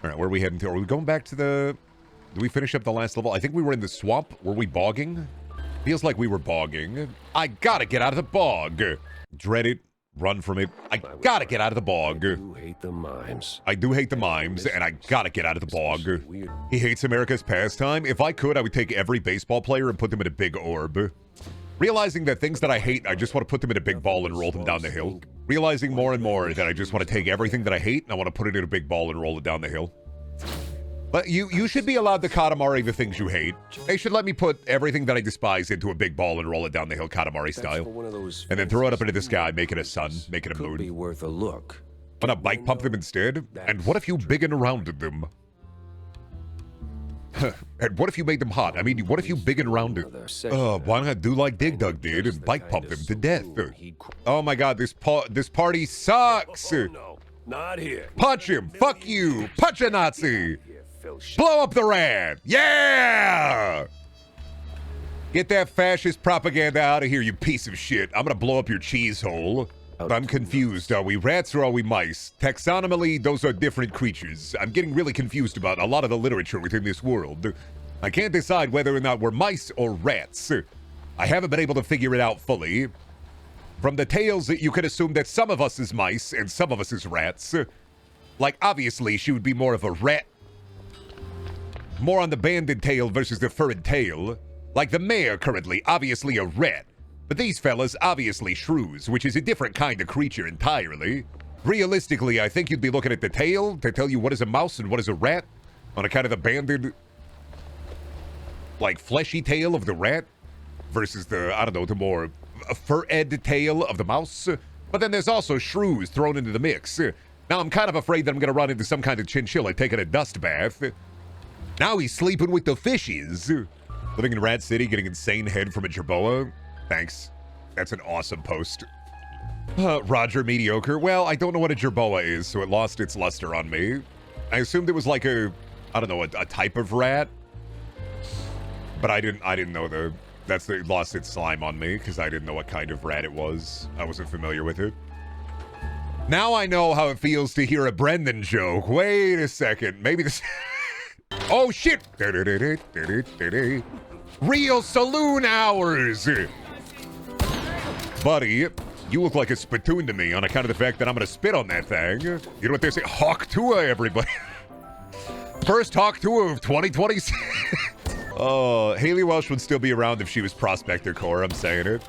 All right, where are we heading to? Are we going back to the... Did we finish up the last level? I think we were in the swamp. Were we bogging? Feels like we were bogging. I gotta get out of the bog. Dread it. Run from it. I gotta get out of the bog. I do hate the mimes. I do hate the mimes, and I gotta get out of the bog. He hates America's pastime. If I could, I would take every baseball player and put them in a big orb. Realizing that things that I hate, I just want to put them in a big ball and roll them down the hill. Realizing more and more that I just want to take everything that I hate and I want to put it in a big ball and roll it down the hill. But you should be allowed to Katamari the things you hate. They should let me put everything that I despise into a big ball and roll it down the hill Katamari style. And then throw it up into the sky, make it a sun, make it a moon. Be worth a look. Wanna bike pump them instead? And what if you big and rounded them? And what if you made them hot? I mean, what if you big and rounded? Why not do like Dig Dug did and bike pump them to death? Oh my god, this party sucks! Oh, no, not here. Punch him! Fuck you! Punch a Nazi! Blow up the rat! Yeah! Get that fascist propaganda out of here, you piece of shit. I'm gonna blow up your cheese hole. I'm confused. Are we rats or are we mice? Taxonomically, those are different creatures. I'm getting really confused about a lot of the literature within this world. I can't decide whether or not we're mice or rats. I haven't been able to figure it out fully. From the tales, you could assume that some of us is mice and some of us is rats. Like, obviously, she would be more of a rat. More on the banded tail versus the furred tail. Like the mayor currently, obviously a rat. But these fellas, obviously shrews, which is a different kind of creature entirely. Realistically, I think you'd be looking at the tail to tell you what is a mouse and what is a rat. On a kind of the banded, like, fleshy tail of the rat. Versus the, I don't know, the more fur-ed tail of the mouse. But then there's also shrews thrown into the mix. Now I'm kind of afraid that I'm going to run into some kind of chinchilla taking a dust bath. Now he's sleeping with the fishes. Living in Rat City, getting insane head from a jerboa. Thanks. That's an awesome post. Roger Mediocre. Well, I don't know what a jerboa is, so it lost its luster on me. I assumed it was like a, I don't know, a type of rat. But I didn't know it lost its slime on me, because I didn't know what kind of rat it was. I wasn't familiar with it. Now I know how it feels to hear a Brendan joke. Wait a second. Maybe this... Oh, shit! Real saloon hours! Buddy, you look like a spittoon to me on account of the fact that I'm gonna spit on that thing. You know what they say? Hawk Tua, everybody. First Hawk Tua of 2026. Oh, Haley Welsh would still be around if she was Prospector Core, I'm saying it.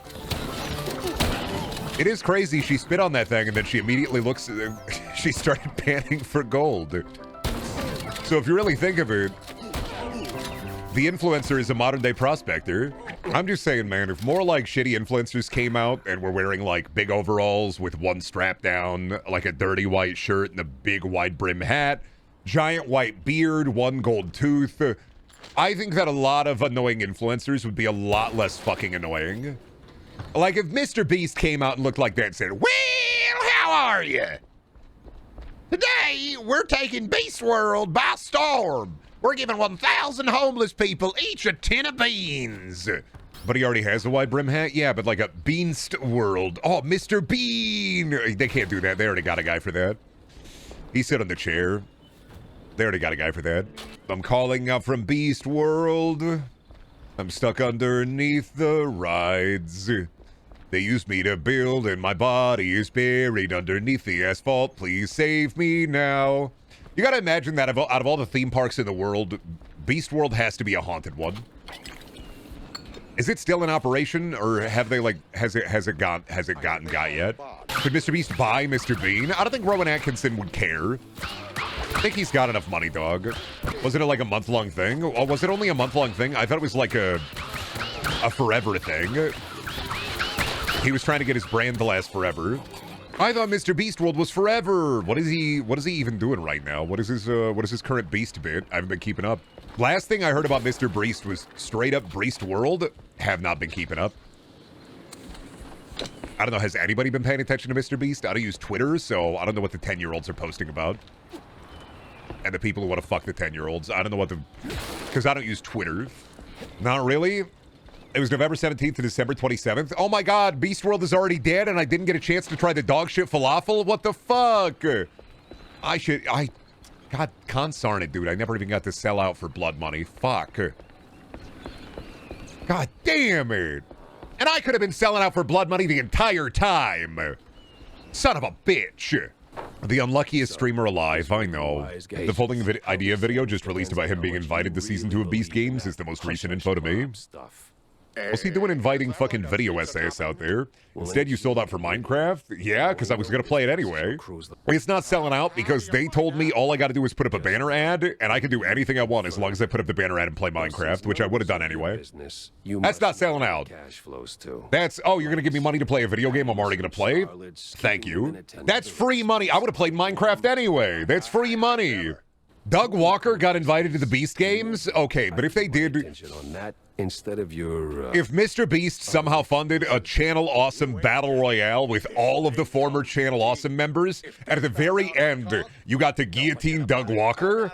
It is crazy, she spit on that thing and then she immediately looks, she started panning for gold. So if you really think of it, the influencer is a modern day prospector. I'm just saying, man, if more like shitty influencers came out and were wearing like big overalls with one strap down, like a dirty white shirt and a big wide brim hat, giant white beard, one gold tooth, I think that a lot of annoying influencers would be a lot less fucking annoying. Like if Mr. Beast came out and looked like that and said, "Well, how are you? Today, we're taking Beast World by storm. We're giving 1,000 homeless people each a tin of beans." But he already has a wide brim hat? Yeah, but like a Beast World. Oh, Mr. Bean! They can't do that. They already got a guy for that. He sit on the chair. They already got a guy for that. I'm calling up from Beast World. I'm stuck underneath the rides. They used me to build and my body is buried underneath the asphalt. Please save me now. You gotta imagine that out of all the theme parks in the world, Beast World has to be a haunted one. Is it still in operation, or have they like has it gotten got yet? Could Mr. Beast buy Mr. Bean? I don't think Rowan Atkinson would care. I think he's got enough money, dog. Wasn't it like a month-long thing? Or was it only a month-long thing? I thought it was like a forever thing. He was trying to get his brand to last forever. I thought Mr. Beast World was forever. What is he even doing right now? What is his current Beast bit? I haven't been keeping up. Last thing I heard about Mr. Beast was straight up Beast World. Have not been keeping up. I don't know, has anybody been paying attention to Mr. Beast? I don't use Twitter, so I don't know what the 10-year-olds are posting about. And the people who want to fuck the 10-year-olds. I don't know what because I don't use Twitter. Not really. It was November 17th to December 27th. Oh my god, Beast World is already dead and I didn't get a chance to try the dog shit falafel? What the fuck? God, consarn it, dude. I never even got to sell out for blood money. Fuck. God damn it. And I could have been selling out for blood money the entire time. Son of a bitch. The unluckiest streamer alive, I know. The folding idea video just released about him being invited to Season 2 of Beast Games is the most recent info to me. What's he doing inviting fucking video essayists out there? Instead, you sold out for Minecraft? Yeah, because I was going to play it anyway. It's not selling out because they told me all I got to do is put up a banner ad, and I can do anything I want as long as I put up the banner ad and play Minecraft, which I would have done anyway. That's not selling out. That's, oh, you're going to give me money to play a video game I'm already going to play? Thank you. That's free money. I would have played Minecraft anyway. That's free money. Doug Walker got invited to the Beast Games? Okay, but if they did... Instead of your, if Mr. Beast somehow funded a Channel Awesome Battle Royale with all of the former Channel Awesome members, and at the very end, you got to guillotine Doug Walker?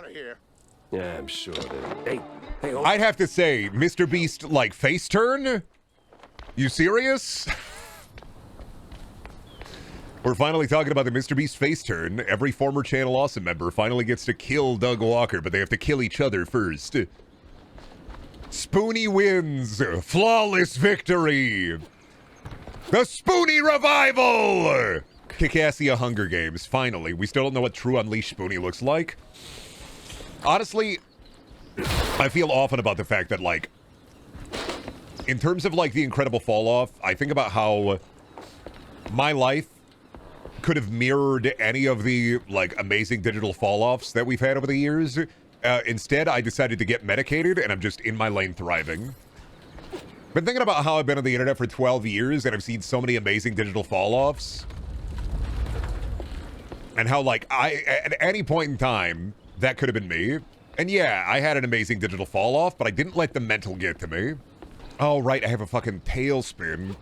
Yeah, I'm sure that... Hey, I'd have to say, Mr. Beast, like, face turn? You serious? We're finally talking about the Mr. Beast face turn. Every former Channel Awesome member finally gets to kill Doug Walker, but they have to kill each other first. Spoonie wins. Flawless victory. The Spoonie revival. Kikassia Hunger Games. Finally. We still don't know what true Unleashed Spoonie looks like. Honestly, I feel often about the fact that, like, in terms of, like, the incredible fall-off, I think about how my life could have mirrored any of the, like, amazing digital fall-offs that we've had over the years. Instead, I decided to get medicated, and I'm just in my lane thriving. Been thinking about how I've been on the internet for 12 years, and I've seen so many amazing digital fall-offs. And how, like, at any point in time, that could have been me. And yeah, I had an amazing digital fall-off, but I didn't let the mental get to me. Oh, right, I have a fucking tailspin.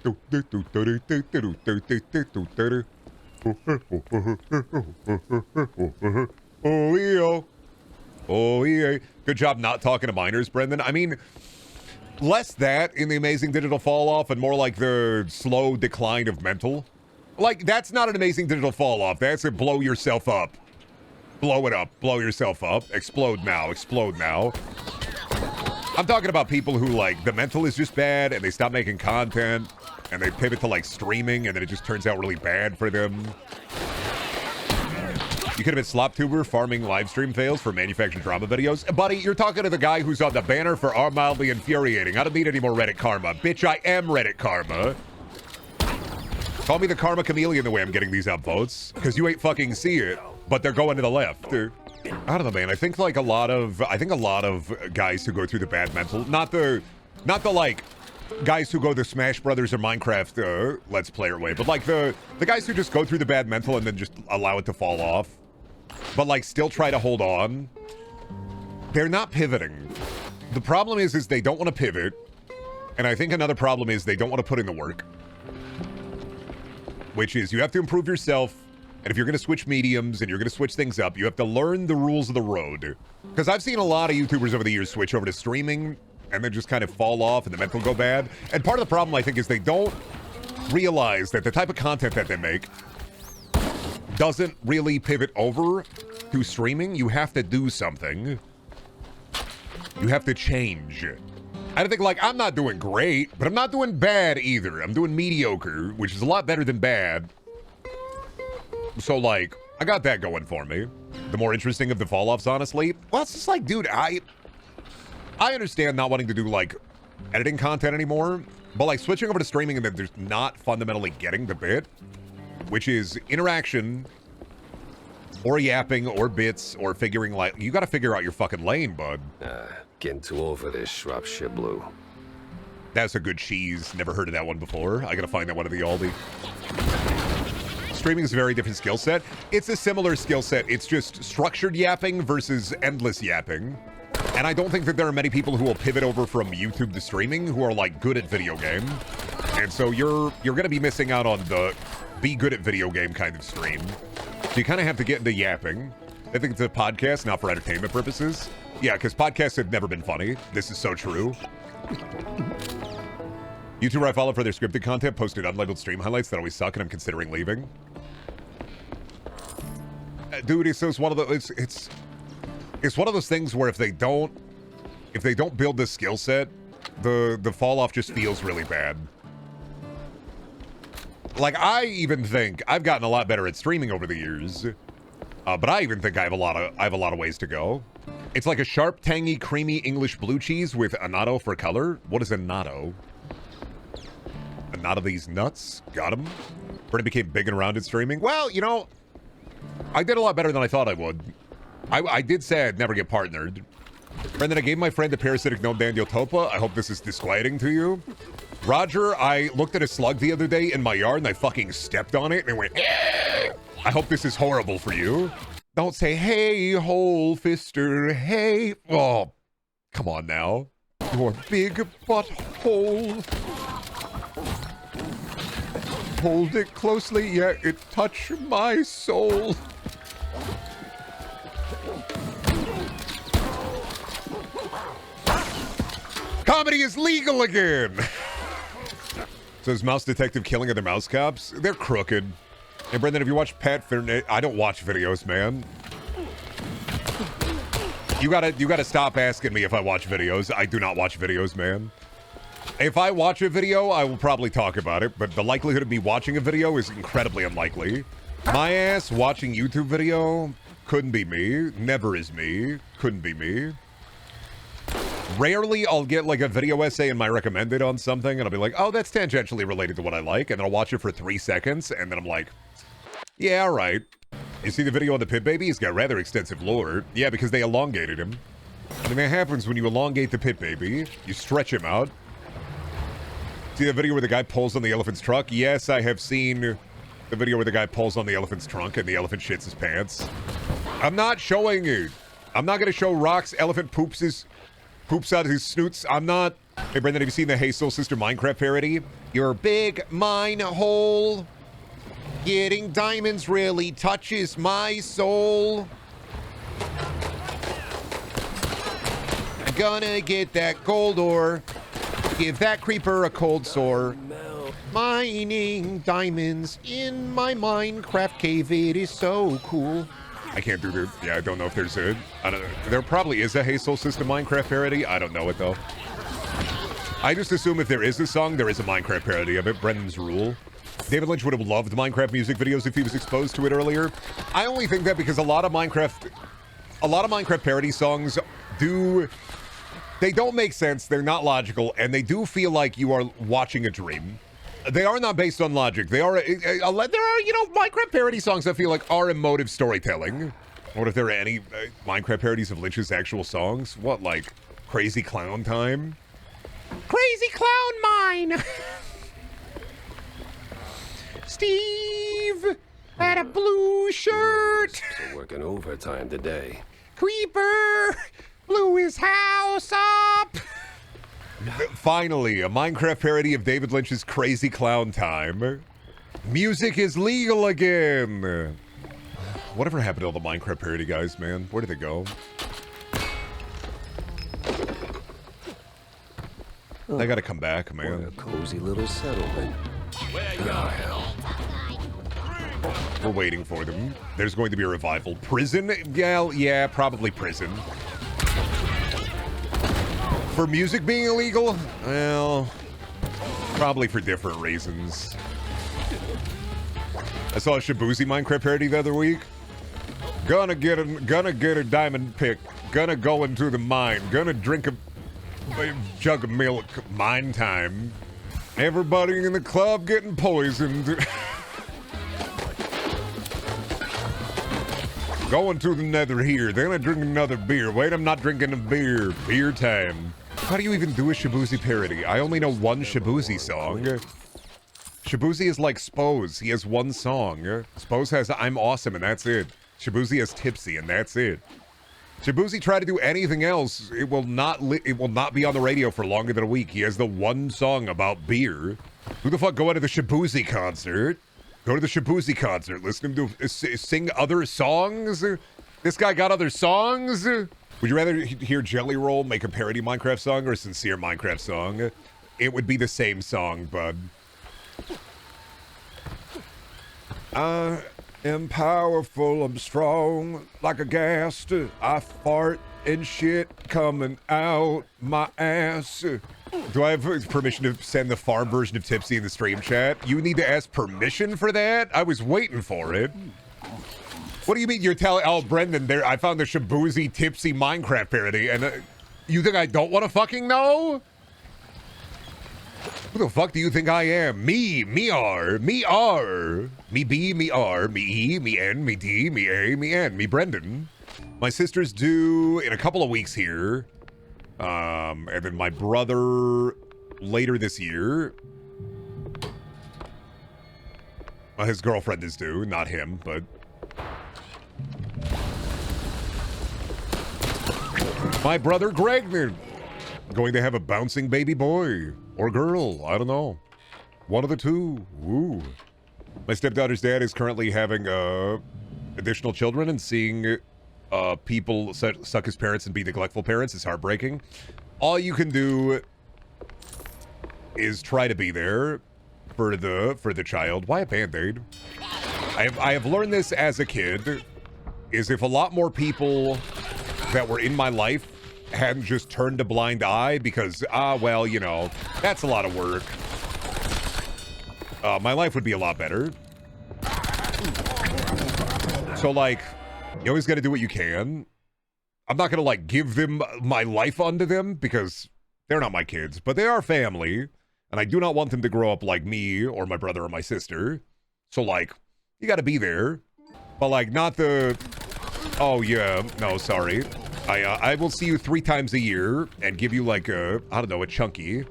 Oh, yeah. Oh, yeah. Good job not talking to minors, Brendan. I mean, less that in the amazing digital fall-off and more like the slow decline of mental. Like, that's not an amazing digital fall-off. That's a blow yourself up. Blow it up. Blow yourself up. Explode now. Explode now. I'm talking about people who, like, the mental is just bad and they stop making content and they pivot to, like, streaming and then it just turns out really bad for them. You could have been SlopTuber farming live stream fails for manufactured drama videos. Buddy, you're talking to the guy who's on the banner for Are Mildly Infuriating. I don't need any more Reddit karma. Bitch, I am Reddit karma. Call me the karma chameleon the way I'm getting these upvotes. Because you ain't fucking see it, but they're going to the left. I don't know, man. I think like a lot of guys who go through the bad mental, not the like guys who go the Smash Brothers or Minecraft Let's Player way, but like the guys who just go through the bad mental and then just allow it to fall off, but like still try to hold on. They're not pivoting. The problem is they don't want to pivot, and I think another problem is they don't want to put in the work. Which is, you have to improve yourself, and if you're going to switch mediums and you're going to switch things up, you have to learn the rules of the road. Because I've seen a lot of YouTubers over the years switch over to streaming and then just kind of fall off and the mental go bad. And part of the problem, I think, is they don't realize that the type of content that they make doesn't really pivot over to streaming. You have to do something. You have to change. I don't think, like, I'm not doing great, but I'm not doing bad either. I'm doing mediocre, which is a lot better than bad. So, like, I got that going for me. The more interesting of the fall-offs, honestly. Well, it's just like, dude, I understand not wanting to do, like, editing content anymore, but, like, switching over to streaming and then there's not fundamentally getting the bit, which is interaction, or yapping, or bits, or figuring, like, you gotta figure out your fucking lane, bud. Getting too over this shrub shit blue. That's a good cheese. Never heard of that one before. I gotta find that one at the Aldi. Streaming is a very different skill set. It's a similar skill set. It's just structured yapping versus endless yapping. And I don't think that there are many people who will pivot over from YouTube to streaming who are, like, good at video game. And so you're gonna be missing out on the be good at video game kind of stream. So you kind of have to get into yapping. I think it's a podcast, not for entertainment purposes. Yeah, because podcasts have never been funny. This is so true. YouTuber I follow for their scripted content posted unlabeled stream highlights that always suck, and I'm considering leaving. Dude, it's one of the... It's It's one of those things where if they don't build this skill set, the fall off just feels really bad. Like, I even think I've gotten a lot better at streaming over the years, but I even think I have a lot of ways to go. It's like a sharp, tangy, creamy English blue cheese with annatto for color. What is annatto? Annatto these nuts. Got him. Brady became big and rounded streaming. Well, you know, I did a lot better than I thought I would. I did say I'd never get partnered. Brendan, I gave my friend a parasitic gnome Daniel Topa. I hope this is disquieting to you. Roger, I looked at a slug the other day in my yard and I fucking stepped on it and it went, "Eh." I hope this is horrible for you. Don't say, hey, hole fister, hey. Oh, come on now. Your big butthole. Hold it closely, yeah, it touched my soul. Comedy is legal again! So is Mouse Detective killing other mouse cops? They're crooked. And Brendan, if you watch Pat Fernandez, I don't watch videos, man. You gotta stop asking me if I watch videos. I do not watch videos, man. If I watch a video, I will probably talk about it, but the likelihood of me watching a video is incredibly unlikely. My ass watching YouTube video couldn't be me. Never is me. Couldn't be me. Rarely I'll get like a video essay in my recommended on something and I'll be like, oh, that's tangentially related to what I like, and then I'll watch it for 3 seconds and then I'm like, yeah, all right. You see the video on the Pit Baby? He's got rather extensive lore. Yeah, because they elongated him. I mean, that happens when you elongate the Pit Baby. You stretch him out. See the video where the guy pulls on the elephant's trunk? Yes, I have seen the video where the guy pulls on the elephant's trunk and the elephant shits his pants. I'm not showing it. I'm not going to show Rock's elephant poops out his snoots. I'm not. Hey, Brendan, have you seen the Hey Soul Sister Minecraft parody? Your big mine hole. Getting diamonds really touches my soul. I'm gonna get that gold ore. Give that creeper a cold sore. Mining diamonds in my Minecraft cave. It is so cool. I can't do the... Yeah, I don't know if there's a... I don't know. There probably is a Hey Soul System Minecraft parody. I don't know it, though. I just assume if there is a song, there is a Minecraft parody of it. Brendan's rule. David Lynch would have loved Minecraft music videos if he was exposed to it earlier. I only think that because a lot of Minecraft parody songs do... They don't make sense, they're not logical, and they do feel like you are watching a dream. They are not based on logic. There are, you know, Minecraft parody songs that feel like are emotive storytelling. What if there are any Minecraft parodies of Lynch's actual songs? What, like Crazy Clown Time? Crazy Clown Mine! Steve had a blue shirt. So working overtime today. Creeper blew his house up. Finally, a Minecraft parody of David Lynch's Crazy Clown Time. Music is legal again. Whatever happened to all the Minecraft parody guys, man? Where did they go? They gotta come back, man. What a cozy little settlement. Oh, hell. We're waiting for them. There's going to be a revival. Prison? Yeah, probably prison. For music being illegal? Well, probably for different reasons. I saw a Shabuzi Minecraft parody the other week. Gonna get a diamond pick. Gonna go into the mine. Gonna drink a jug of milk. Mine time. Everybody in the club getting poisoned. Going to the nether here. Then I drink another beer. Wait, I'm not drinking a beer. Beer time. How do you even do a Shabuzi parody? I only know one Shabuzi song. Shabuzi is like Spose. He has one song. Spose has I'm Awesome and that's it. Shabuzi has Tipsy and that's it. Shabuzi tried to do anything else, it will not be on the radio for longer than a week. He has the one song about beer. Who the fuck go out to the Shabuzi concert? Go to the Shabuzi concert. Listen to him sing other songs. This guy got other songs. Would you rather hear Jelly Roll make a parody Minecraft song or a sincere Minecraft song? It would be the same song, bud. am powerful, I'm strong, like a ghast. I fart and shit coming out my ass. Do I have permission to send the farm version of Tipsy in the stream chat? You need to ask permission for that? I was waiting for it. What do you mean you're telling... Oh, Brendan, there, I found the Shabuzi Tipsy Minecraft parody, and you think I don't want to fucking know? Who the fuck do you think I am? Me R, me B, me R, me E, me N, me D, me A, me N, me Brendan. My sister's due in a couple of weeks here. And then my brother later this year. Well, his girlfriend is due, not him, but... My brother Greg going to have a bouncing baby boy or girl. I don't know. One of the two. Ooh. My stepdaughter's dad is currently having additional children, and seeing people suck his parents and be neglectful parents is heartbreaking. All you can do is try to be there for the child. Why a Band-Aid? I have learned this as a kid, is if a lot more people that were in my life hadn't just turned a blind eye because, well, you know, that's a lot of work, my life would be a lot better. So, like, you always got to do what you can. I'm not going to, like, give them my life unto them because they're not my kids, but they are family, and I do not want them to grow up like me or my brother or my sister. So, like, you got to be there, but, like, not the... Oh, yeah, no, sorry. I will see you 3 times a year and give you, like, a, I don't know, a chunky.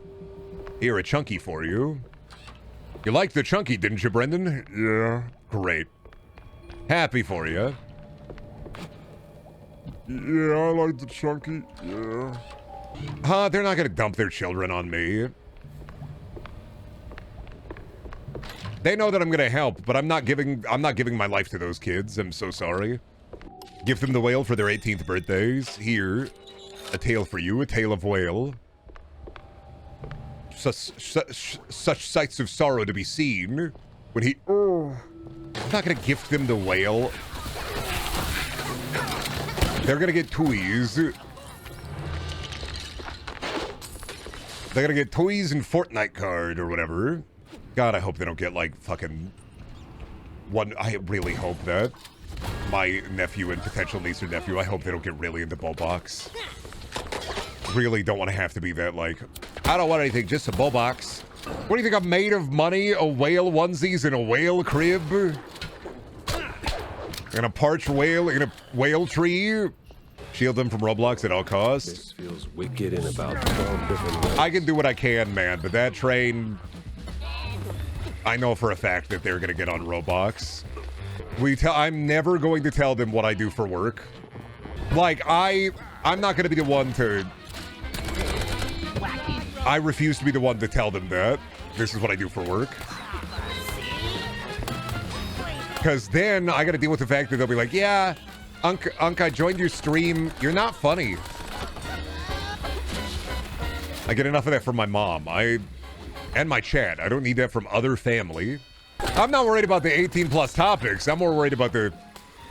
Here, a chunky for you. You liked the chunky, didn't you, Brendan? Yeah. Great. Happy for you. Yeah, I like the chunky. Yeah. Huh, they're not gonna dump their children on me. They know that I'm gonna help, but I'm not giving my life to those kids. I'm so sorry. Give them the whale for their 18th birthdays. Here, a tale for you, a tale of whale. Such sights of sorrow to be seen when he... Oh. I'm not gonna gift them the whale. They're gonna get toys. They're gonna get toys and Fortnite card or whatever. God, I hope they don't get, like, fucking... one... I really hope that. My nephew and potential niece or nephew, I hope they don't get really into Bobox. Really don't want to have to be that, like... I don't want anything, just a Bobox. What do you think I'm made of? Money, a whale onesies, and a whale crib? And a parched whale in a whale tree? Shield them from Roblox at all costs? This feels wicked in about 12 different ways. I can do what I can, man, but that train... I know for a fact that they're gonna get on Roblox. I'm never going to tell them what I do for work. Like, I'm not gonna be the one to... I refuse to be the one to tell them that. This is what I do for work. Because then I gotta deal with the fact that they'll be like, yeah, Unc, I joined your stream. You're not funny. I get enough of that from my mom. And my chat. I don't need that from other family. I'm not worried about the 18 plus topics. I'm more worried about the,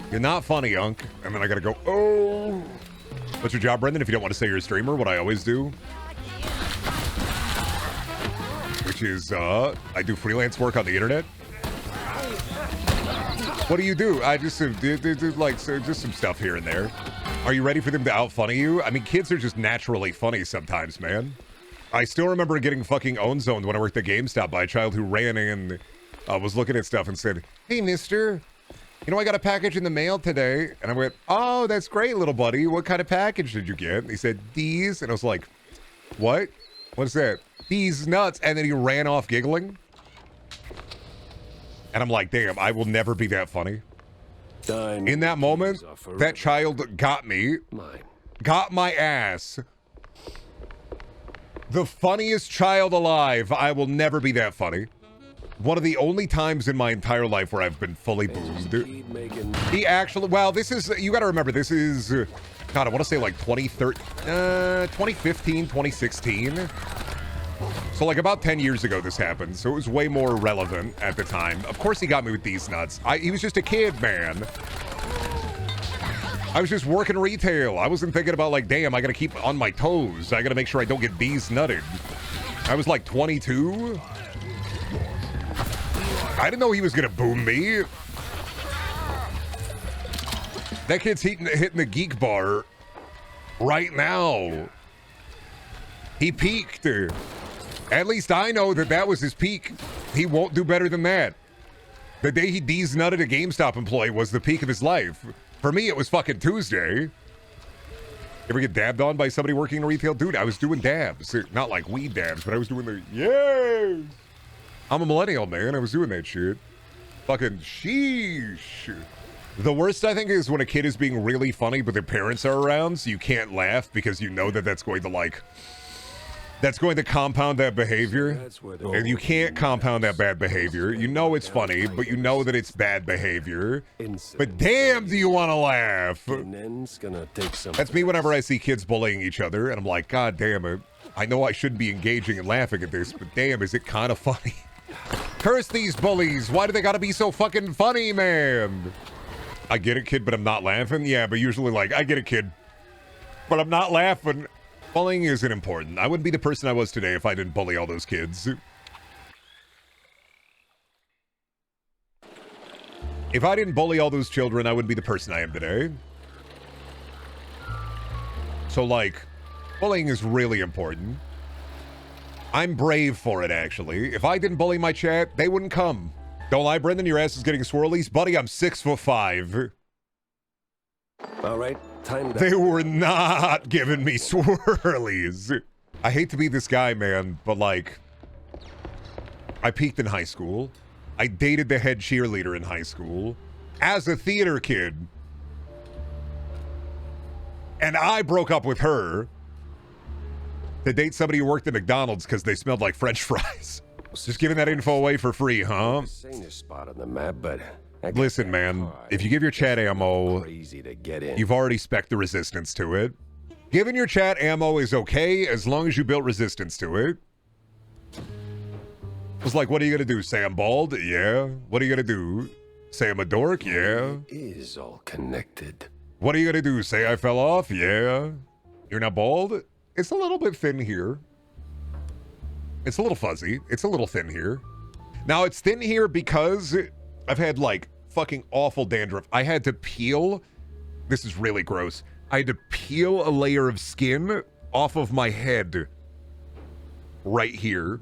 you're not funny, Unc. And then I gotta go, oh. What's your job, Brendan? If you don't want to say you're a streamer, what I always do. Which is, I do freelance work on the internet. What do you do? I just do like, just some stuff here and there. Are you ready for them to out-funny you? I mean, kids are just naturally funny sometimes, man. I still remember getting fucking own-zoned when I worked at GameStop by a child who ran in, was looking at stuff and said, hey, mister, you know, I got a package in the mail today. And I went, oh, that's great, little buddy. What kind of package did you get? And he said, these. And I was like, what? What's that? These nuts. And then he ran off giggling. And I'm like, damn, I will never be that funny. In that moment, that child got me. Got my ass. The funniest child alive. I will never be that funny. One of the only times in my entire life where I've been fully boomed. He actually, well, this is, you gotta remember, this is, God, I want to say like 2015, 2016. So So like about 10 years ago this happened, so it was way more relevant at the time. Of course he got me with these nuts. He was just a kid, man. I was just working retail. I wasn't thinking about like, damn, I gotta keep on my toes. I gotta make sure I don't get these nutted. I was like 22. I didn't know he was gonna boom me. That kid's hitting the geek bar right now. He peaked. At least I know that was his peak. He won't do better than that. The day he nutted a GameStop employee was the peak of his life. For me, it was fucking Tuesday. Ever get dabbed on by somebody working in retail? Dude, I was doing dabs. Not like weed dabs, but I was doing the, yes! I'm a millennial, man. I was doing that shit. Fucking sheesh. The worst, I think, is when a kid is being really funny, but their parents are around, so you can't laugh because you know that that's going to, like... That's going to compound that behavior. And you can't compound that bad behavior. You know it's funny, but you know that it's bad behavior. But damn, do you want to laugh? That's me whenever I see kids bullying each other, and I'm like, God damn it. I know I shouldn't be engaging and laughing at this, but damn, is it kind of funny? Curse these bullies. Why do they gotta be so fucking funny, man? I get it, kid, but I'm not laughing. Yeah, but usually like, I get it, kid, but I'm not laughing. Bullying isn't important. I wouldn't be the person I was today if I didn't bully all those kids. If I didn't bully all those children, I wouldn't be the person I am today. So, like, bullying is really important. I'm brave for it, actually. If I didn't bully my chat, they wouldn't come. Don't lie, Brendan, your ass is getting swirlies. Buddy, I'm 6'5". All right. They were not giving me swirlies. I hate to be this guy, man, but like, I peaked in high school. I dated the head cheerleader in high school as a theater kid. And I broke up with her to date somebody who worked at McDonald's because they smelled like French fries. Just giving that info away for free, huh? Spot on the map, but listen, man, if you give your chat ammo, you've already spec'd the resistance to it. Giving your chat ammo is okay as long as you built resistance to it. It's like, what are you gonna do? Say I'm bald? Yeah. What are you gonna do? Say I'm a dork? Yeah. It is all connected. What are you gonna do? Say I fell off? Yeah. You're not bald? It's a little bit thin here. It's a little fuzzy. It's a little thin here. Now, it's thin here because I've had, like, fucking awful dandruff. I had to peel. This is really gross. I had to peel a layer of skin off of my head right here.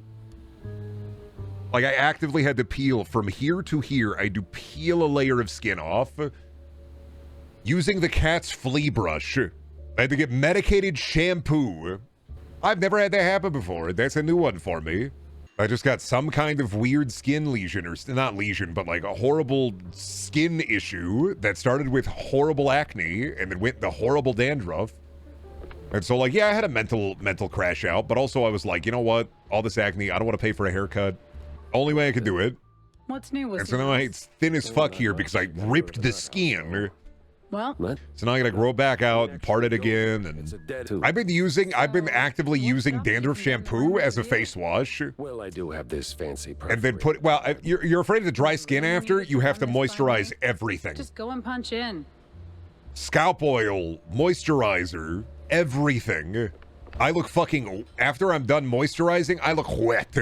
Like, I actively had to peel from here to here. I had to peel a layer of skin off using the cat's flea brush. I had to get medicated shampoo. I've never had that happen before. That's a new one for me. I just got some kind of weird skin lesion, or not lesion, but like a horrible skin issue that started with horrible acne and then went to horrible dandruff. And so, like, yeah, I had a mental crash out, but also I was like, you know what? All this acne, I don't want to pay for a haircut. Only way I could do it. What's new with and so now it's thin as fuck here because I ripped the skin. Well, so now I gotta grow back out and part it again. And I've been actively using dandruff shampoo as a face wash. Well, I do have this fancy. And then you're afraid of the dry skin after. You have to moisturize everything. Just go and punch in. Scalp oil, moisturizer, everything. I look fucking, after I'm done moisturizing, I look wet.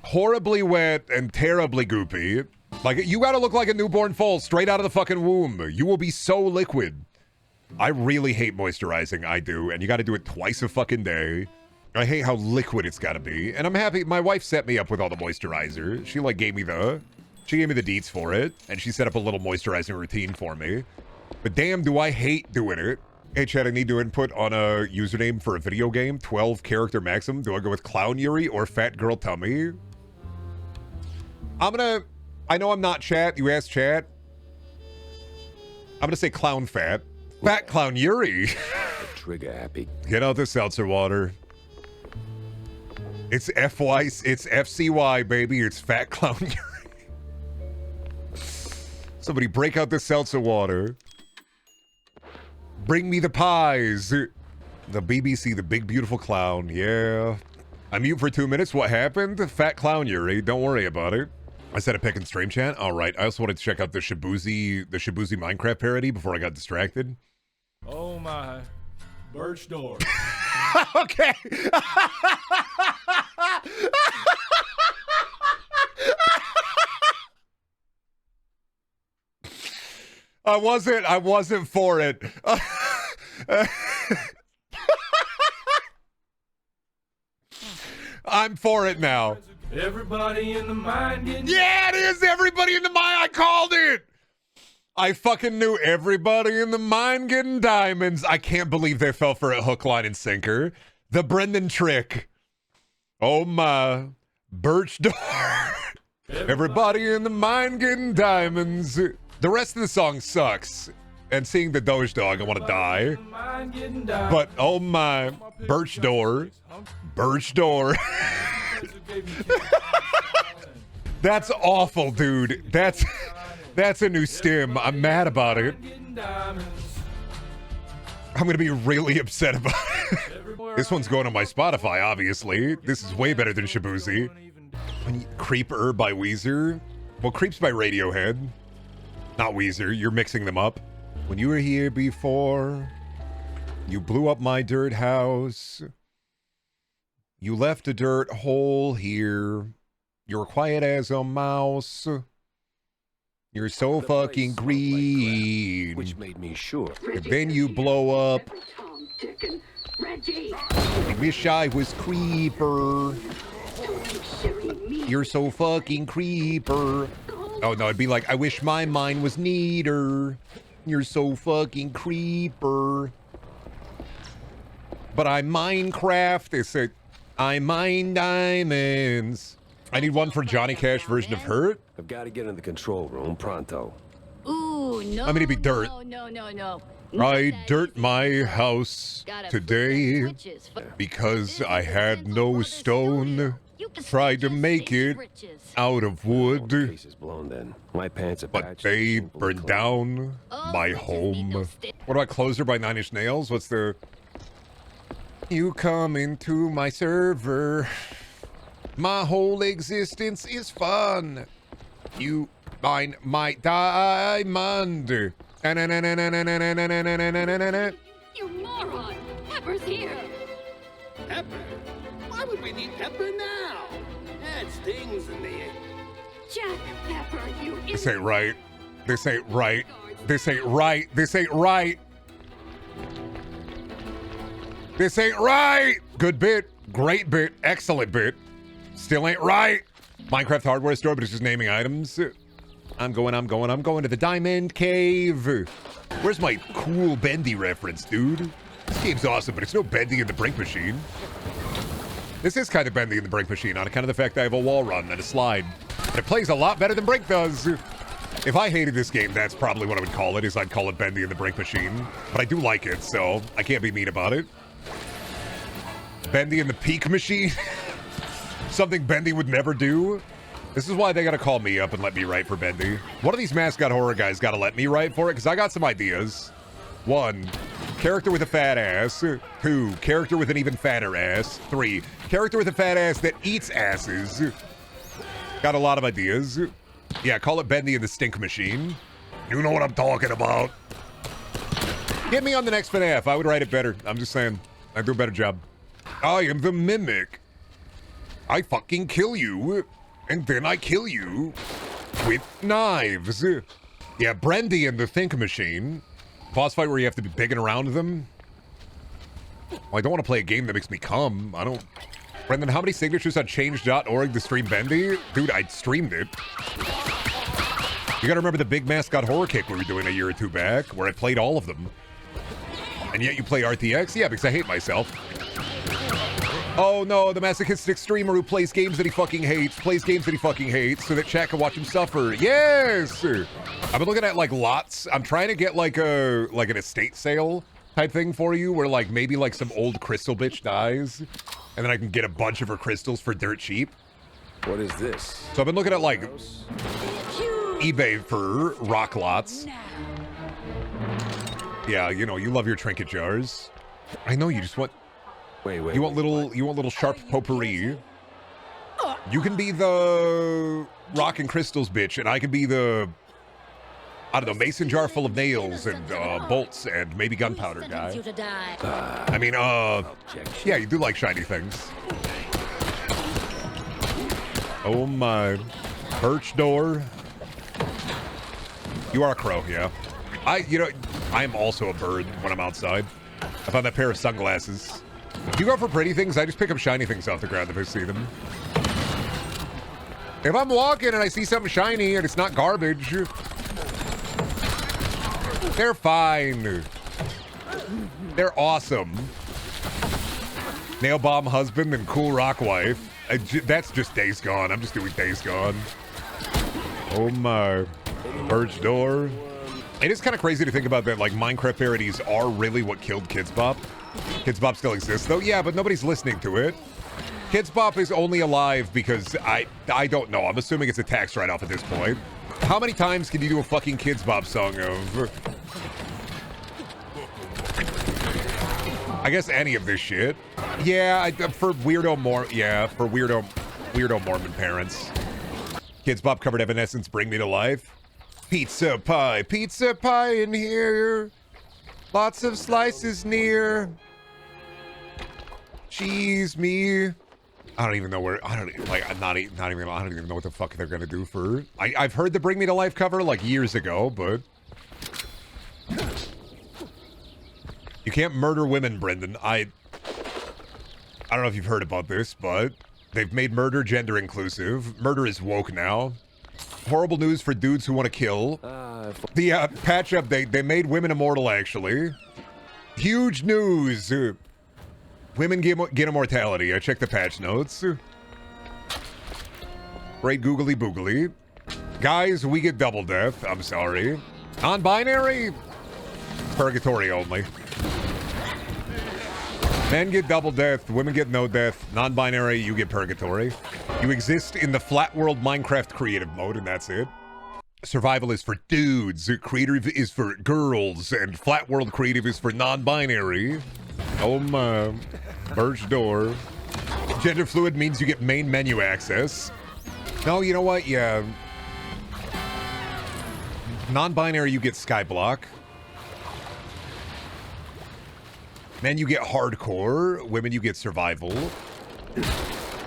Horribly wet and terribly goopy. Like, you gotta look like a newborn foal straight out of the fucking womb. You will be so liquid. I really hate moisturizing, I do, and you gotta do it twice a fucking day. I hate how liquid it's gotta be, and I'm happy. My wife set me up with all the moisturizer. She, like, gave me the deets for it, and she set up a little moisturizing routine for me. But damn, do I hate doing it. Hey, Chad, I need to input on a username for a video game, 12 character maximum. Do I go with Clown Yuri or Fat Girl Tummy? I know I'm not chat. You asked chat. I'm gonna say Clown Fat. Fat Clown Yuri. Trigger happy. Get out the seltzer water. It's FCY, baby. It's Fat Clown Yuri. Somebody break out the seltzer water. Bring me the pies. The BBC, the big beautiful clown. Yeah. I'm mute for 2 minutes. What happened? Fat Clown Yuri. Don't worry about it. I said a pick in stream chat. All right. I also wanted to check out the Shibuzi Minecraft parody before I got distracted. Oh my. Birch Door. Okay. I wasn't for it. I'm for it now. Everybody in the mine getting... Yeah, it is everybody in the mine. I called it. I fucking knew everybody in the mine getting diamonds. I can't believe they fell for a hook, line, and sinker. The Brendan trick. Oh my. Birch Door. Everybody in the mine getting diamonds. The rest of the song sucks. And seeing the Doge Dog, I want to die. But oh my. Birch Door. Birch Door. That's awful, dude. That's a new stim. I'm mad about it. I'm gonna be really upset about it. This one's going on my Spotify, obviously. This is way better than Shibuzi. Creeper by Weezer. Well, Creeps by Radiohead. Not Weezer. You're mixing them up. When you were here before, you blew up my dirt house. You left a dirt hole here. You're quiet as a mouse. You're so fucking green. Which made me sure. And then you blow up. I wish I was Creeper. You're so fucking Creeper. Oh no, it'd be like, I wish my mind was neater. You're so fucking Creeper. But I Minecraft. They said, I mine diamonds. I need one for Johnny Cash version of Hurt. I've got to get in the control room pronto. Ooh, no. I'm gonna be dirt. No. I dirt my house today because I had no stone. Tried to make it out of wood, Case is blown then. My pants are but patched, they simply burned closed. down my home. What about Closer by Nine Inch Nails? What's the... You come into my server. My whole existence is fun. You mine my diamond. You moron! Pepper's here! Pepper? Why would we need Pepper now? That stings in the end. Jack Pepper, you This ain't right. This ain't right. This ain't right. This ain't right. This ain't right. Good bit. Great bit. Excellent bit. Still ain't right. Minecraft hardware store, but it's just naming items. I'm going to the diamond cave. Where's my cool Bendy reference, dude? This game's awesome, but it's no Bendy in the Brink machine. This is kind of Bendy in the Brink machine on account of the fact that I have a wall run and a slide. And it plays a lot better than Brink does. If I hated this game, that's probably what I would call it, is I'd call it Bendy in the Brink machine. But I do like it, so I can't be mean about it. Bendy in the Peak machine? Something Bendy would never do? This is why they gotta call me up and let me write for Bendy. One of these mascot horror guys gotta let me write for it, because I got some ideas. 1, character with a fat ass. 2, character with an even fatter ass. 3, character with a fat ass that eats asses. Got a lot of ideas. Yeah, call it Bendy in the Stink Machine. You know what I'm talking about. Get me on the next FNAF. I would write it better. I'm just saying. I'd do a better job. I am the Mimic. I fucking kill you. And then I kill you with knives. Yeah, Brandy and the Think Machine. Boss fight where you have to be bigging around them. Well, I don't want to play a game that makes me come. I don't... Brendan, how many signatures on change.org to stream Bendy? Dude, I streamed it. You gotta remember the big mascot horror kick we were doing a year or 2 back, where I played all of them. And yet you play RTX? Yeah, because I hate myself. Oh no, the masochistic streamer who plays games that he fucking hates, so that chat can watch him suffer. Yes! I've been looking at like lots. I'm trying to get like an estate sale type thing for you, where like maybe like some old crystal bitch dies, and then I can get a bunch of her crystals for dirt cheap. What is this? So I've been looking at like eBay for rock lots. Yeah, you know, you love your trinket jars. I know you just want. Wait. You want little sharp potpourri. You can be the rock and crystals bitch, and I can be the, I don't know, mason jar full of nails and bolts and maybe gunpowder guy. I mean, yeah, you do like shiny things. Oh my, Birch Door. You are a crow, yeah. I am also a bird when I'm outside. I found that pair of sunglasses. You go for pretty things, I just pick up shiny things off the ground if I see them. If I'm walking and I see something shiny and it's not garbage, they're fine. They're awesome. Nailbomb husband and cool rock wife. That's just Days Gone. I'm just doing Days Gone. Oh my. Birch Door. It is kind of crazy to think about that, like, Minecraft parodies are really what killed Kidzbop. Kidzbop still exists, though. Yeah, but nobody's listening to it. Kidzbop is only alive because I don't know. I'm assuming it's a tax write-off at this point. How many times can you do a fucking Kidzbop song of... I guess any of this shit. Yeah, for weirdo Mormon parents. Kidzbop covered Evanescence, Bring Me to Life. Pizza pie in here. Lots of slices near. Cheese me. I don't even know where. I don't even know what the fuck they're gonna do for. I've heard the Bring Me to Life cover like years ago, but you can't murder women, Brendan. I don't know if you've heard about this, but they've made murder gender inclusive. Murder is woke now. Horrible news for dudes who want to kill. The patch update, they made women immortal, actually. Huge news. Women get immortality. I checked the patch notes. Great googly boogly. Guys, we get double death. I'm sorry. Non-binary? Purgatory only. Men get double death, women get no death. Non-binary, you get purgatory. You exist in the flat world Minecraft creative mode, and that's it. Survival is for dudes, creative is for girls, and flat world creative is for non-binary. Oh my. Birch Door. Gender fluid means you get main menu access. No, you know what? Yeah. Non-binary, you get skyblock. Men, you get hardcore. Women, you get survival.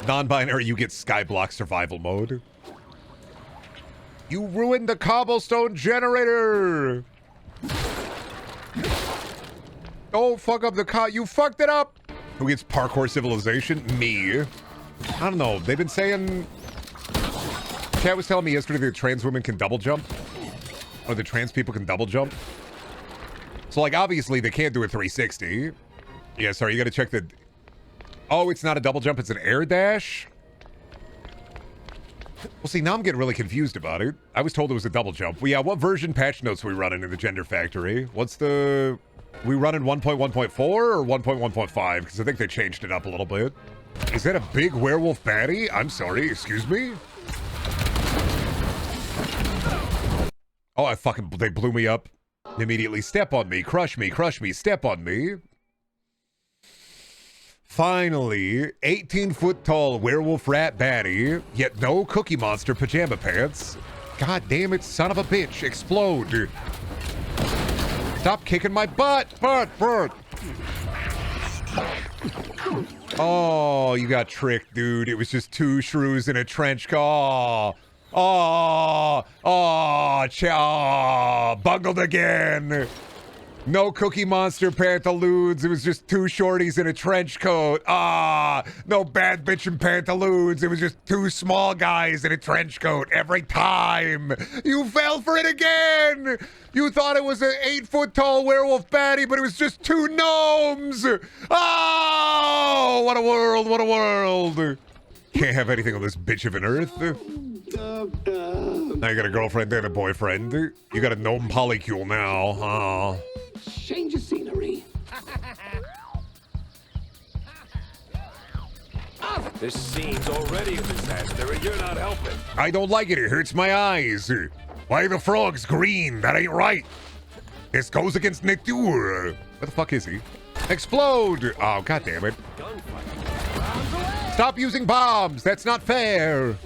Non-binary, you get skyblock survival mode. You ruined the cobblestone generator! Don't fuck up the you fucked it up! Who gets parkour civilization? Me. I don't know. They've been saying... Kat was telling me yesterday that trans women can double jump. Or the trans people can double jump. So, like, obviously, they can't do a 360. Yeah, sorry, you gotta check the... Oh, it's not a double jump, it's an air dash? Well, see, now I'm getting really confused about it. I was told it was a double jump. Well, yeah, what version patch notes are we running in the Gender Factory? What's the... We running 1.1.4 or 1.1.5? Because I think they changed it up a little bit. Is that a big werewolf baddie? I'm sorry, excuse me? Oh, they blew me up. Immediately, step on me, crush me, step on me. Finally, 18-foot tall werewolf rat baddie, yet no Cookie Monster pajama pants. God damn it, son of a bitch, explode. Stop kicking my butt. Oh, you got tricked, dude. It was just two shrews in a trench coat. Bungled again. No Cookie Monster pantaloons. It was just two shorties in a trench coat. No bad bitch in pantaloons. It was just two small guys in a trench coat every time. You fell for it again. You thought it was an 8-foot tall werewolf baddie, but it was just two gnomes. Oh, what a world, what a world. Can't have anything on this bitch of an earth. Now you got a girlfriend and a boyfriend. You got a gnome polycule now. Change of scenery. This scene's already a disaster, and you're not helping. I don't like it. It hurts my eyes. Why are the frogs green? That ain't right. This goes against nature. Where the fuck is he? Explode! Oh, god damn it. Stop using bombs! That's not fair!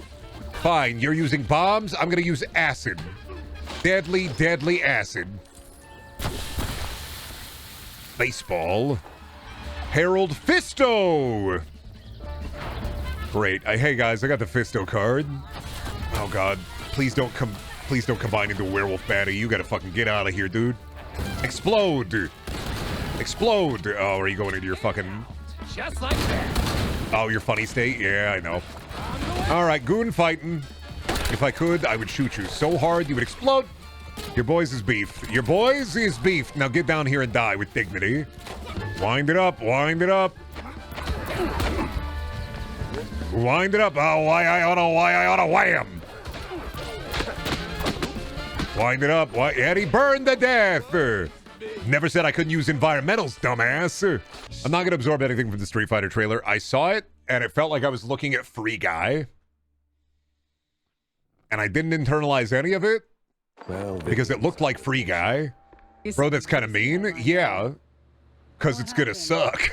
Fine, you're using bombs, I'm gonna use acid. Deadly, deadly acid. Baseball. Harold Fisto! Great. Hey guys, I got the Fisto card. Oh god. Please don't combine into Werewolf Baddy. You gotta fucking get out of here, dude. Explode! Explode! Oh, are you going into your fucking... Just like that. Oh, your funny state? Yeah, I know. Alright, goon fighting. If I could, I would shoot you so hard you would explode. Your boys is beef. Your boys is beef. Now get down here and die with dignity. Wind it up. Wind it up. Wind it up. Oh, why I oughta wham. Wind it up. Why, Eddie burned to death. Never said I couldn't use environmentals, dumbass. I'm not gonna absorb anything from the Street Fighter trailer. I saw it, and it felt like I was looking at Free Guy. And I didn't internalize any of it. Well, Because it looked like Free Guy. Bro, that's kind of mean. Yeah. Because it's gonna suck.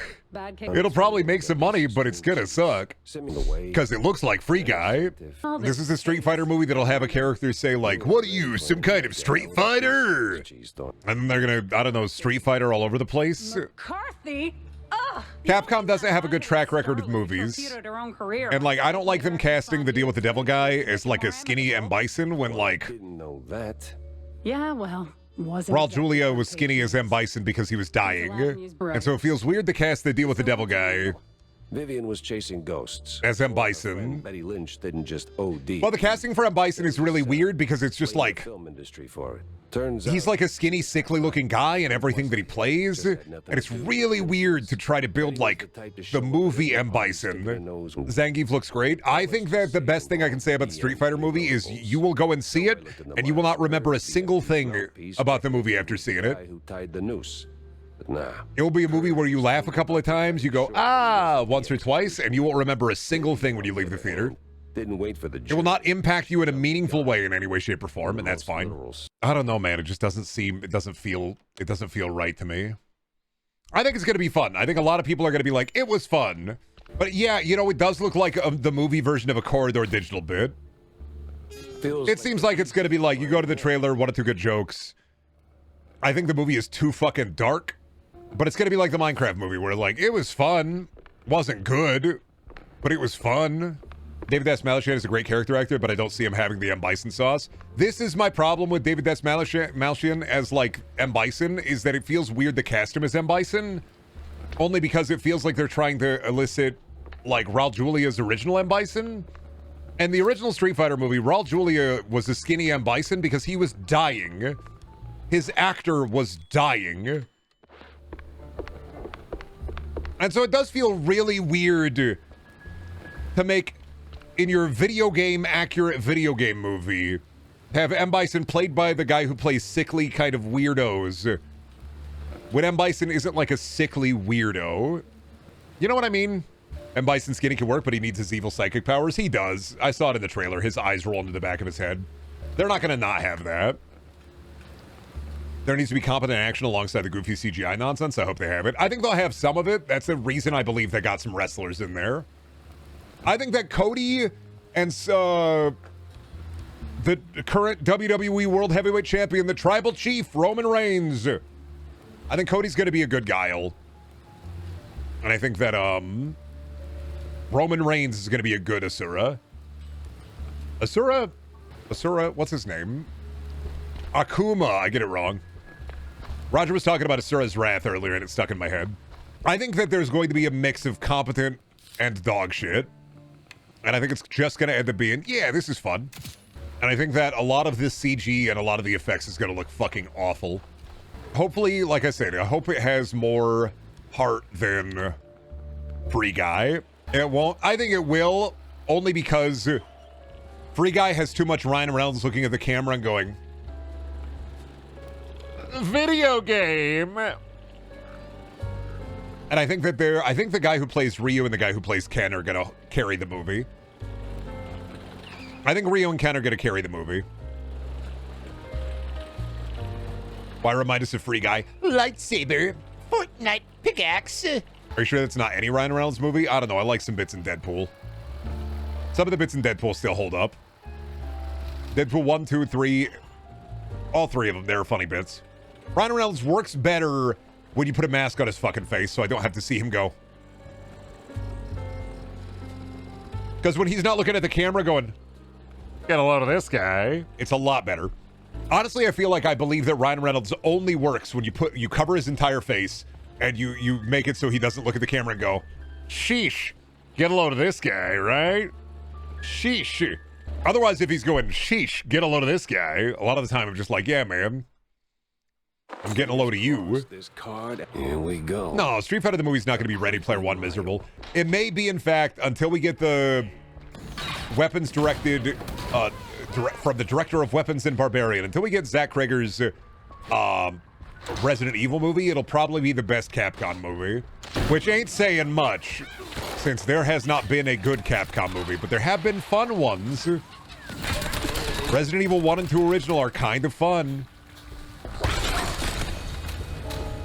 It'll probably make some money, but it's gonna suck. Because it looks like Free Guy. This is a Street Fighter movie that'll have a character say like, what are you, some kind of Street Fighter? And then they're gonna, I don't know, Street Fighter all over the place. McCarthy? Capcom doesn't have a good track record with movies. And like, I don't like them casting the Deal with the Devil guy as like a skinny M. Bison when like... Didn't know that. Yeah, well, wasn't Raul Julia was skinny as M. Bison because he was dying. And so it feels weird to cast the Deal with the Devil guy Vivian was chasing ghosts. as M. Bison. Betty Lynch didn't just OD. Well, the casting for M. Bison is really weird because it's just like... film industry for it. Turns He's out, like a skinny, sickly looking guy in everything that he plays. And it's really weird to try to build like the movie M. Bison. Zangief looks great. I think that the best thing I can say about the Street Fighter movie is you will go and see it and you will not remember a single thing about the movie after seeing it. Who tied the noose. But nah. It will be a movie where you laugh a couple of times, you go, ah, once or twice, and you won't remember a single thing when you leave the theater. Didn't wait for the It will not impact you in a meaningful way in any way, shape, or form, and that's fine. I don't know, man. It just doesn't seem, it doesn't feel right to me. I think it's going to be fun. I think a lot of people are going to be like, it was fun. But yeah, you know, it does look like the movie version of a Corridor digital bit. It seems like it's going to be like, you go to the trailer, one or two good jokes. I think the movie is too fucking dark. But it's going to be like the Minecraft movie where like, it was fun. Wasn't good, but it was fun. David Malchian is a great character actor, but I don't see him having the M. Bison sauce. This is my problem with David Malchian as like M. Bison, is that it feels weird to cast him as M. Bison. Only because it feels like they're trying to elicit like Raul Julia's original M. Bison. And the original Street Fighter movie, Raul Julia was a skinny M. Bison because he was dying. His actor was dying. And so it does feel really weird to make, in your video game accurate video game movie, have M. Bison played by the guy who plays sickly kind of weirdos. When M. Bison isn't like a sickly weirdo. You know what I mean? M. Bison skinny can work, but he needs his evil psychic powers. He does. I saw it in the trailer. His eyes roll into the back of his head. They're not going to not have that. There needs to be competent action alongside the goofy CGI nonsense. I hope they have it. I think they'll have some of it. That's the reason I believe they got some wrestlers in there. I think that Cody and the current WWE World Heavyweight Champion, the Tribal Chief, Roman Reigns. I think Cody's going to be a good guile. And I think that Roman Reigns is going to be a good Asura. Asura, what's his name? Akuma, I get it wrong. Roger was talking about Asura's Wrath earlier and it stuck in my head. I think that there's going to be a mix of competent and dog shit. And I think it's just going to end up being, yeah, this is fun. And I think that a lot of this CG and a lot of the effects is going to look fucking awful. Hopefully, like I said, I hope it has more heart than Free Guy. It won't. I think it will, only because Free Guy has too much Ryan Reynolds looking at the camera and going, video game. And I think that the guy who plays Ryu and the guy who plays Ken are gonna carry the movie. I think Ryu and Ken are gonna carry the movie. Why remind us of Free Guy? Lightsaber. Fortnite pickaxe. Are you sure that's not any Ryan Reynolds movie? I don't know. I like some bits in Deadpool. Some of the bits in Deadpool still hold up. Deadpool 1, 2, 3. All three of them, they're funny bits. Ryan Reynolds works better when you put a mask on his fucking face, so I don't have to see him go. Because when he's not looking at the camera going, get a load of this guy, it's a lot better. Honestly, I feel like I believe that Ryan Reynolds only works when you cover his entire face and you make it so he doesn't look at the camera and go, sheesh, get a load of this guy, right? Sheesh. Otherwise, if he's going, sheesh, get a load of this guy, a lot of the time I'm just like, yeah, man, I'm getting a load of you. This card. Here we go. No, Street Fighter the movie's not going to be Ready Player One miserable. It may be, in fact, until we get the weapons directed from the director of Weapons and Barbarian. Until we get Zach Krager's Resident Evil movie, it'll probably be the best Capcom movie. Which ain't saying much, since there has not been a good Capcom movie, but there have been fun ones. Resident Evil 1 and 2 original are kind of fun.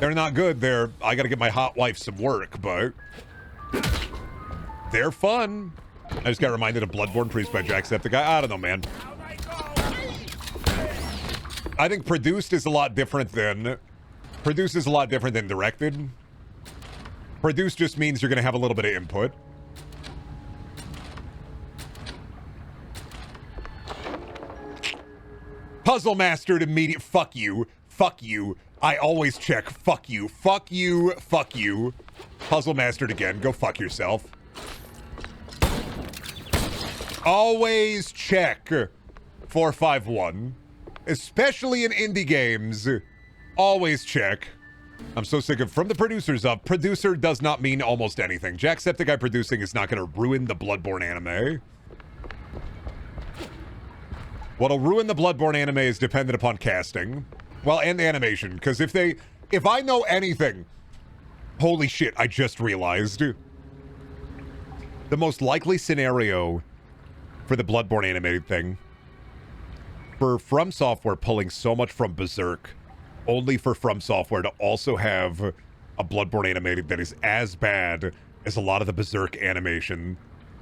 They're not good. I gotta get my hot wife some work, but they're fun. I just got reminded of Bloodborne produced by Jacksepticeye. I don't know, man. I think produced is a lot different than directed. Produced just means you're gonna have a little bit of input. Puzzle Mastered immediate. Fuck you. Fuck you. I always check. Fuck you. Fuck you. Fuck you. Puzzle Mastered again. Go fuck yourself. Always check 451. Especially in indie games. Always check. I'm so sick of from the producers of. Producer does not mean almost anything. Jacksepticeye producing is not going to ruin the Bloodborne anime. What'll ruin the Bloodborne anime is dependent upon casting. Well, and animation, because if I know anything, holy shit, I just realized. The most likely scenario for the Bloodborne animated thing, for From Software pulling so much from Berserk, only for From Software to also have a Bloodborne animated that is as bad as a lot of the Berserk animation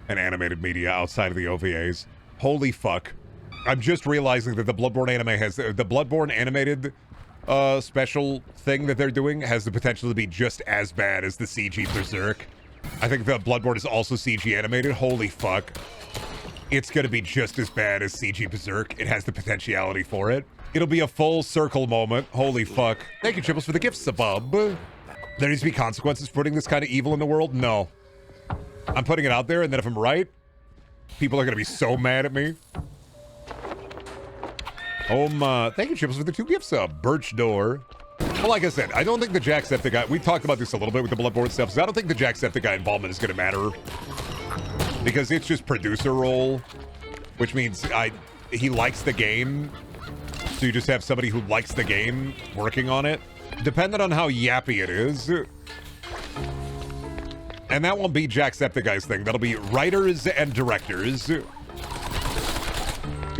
and animated media outside of the OVAs. Holy fuck. I'm just realizing that the Bloodborne anime has the Bloodborne animated special thing that they're doing has the potential to be just as bad as the CG Berserk. I think the Bloodborne is also CG animated. Holy fuck. It's going to be just as bad as CG Berserk. It has the potentiality for it. It'll be a full circle moment. Holy fuck. Thank you, Triples, for the gifts, Sabub. There needs to be consequences for putting this kind of evil in the world? No. I'm putting it out there, and then if I'm right, people are going to be so mad at me. Thank you, Chips, for the 2 gifts. Birch Door. Well, like I said, I don't think the Jacksepticeye... We talked about this a little bit with the Bloodborne stuff, so I don't think the Jacksepticeye involvement is going to matter. Because it's just producer role, which means he likes the game, so you just have somebody who likes the game working on it. Depending on how yappy it is. And that won't be Jacksepticeye's thing. That'll be writers and directors. You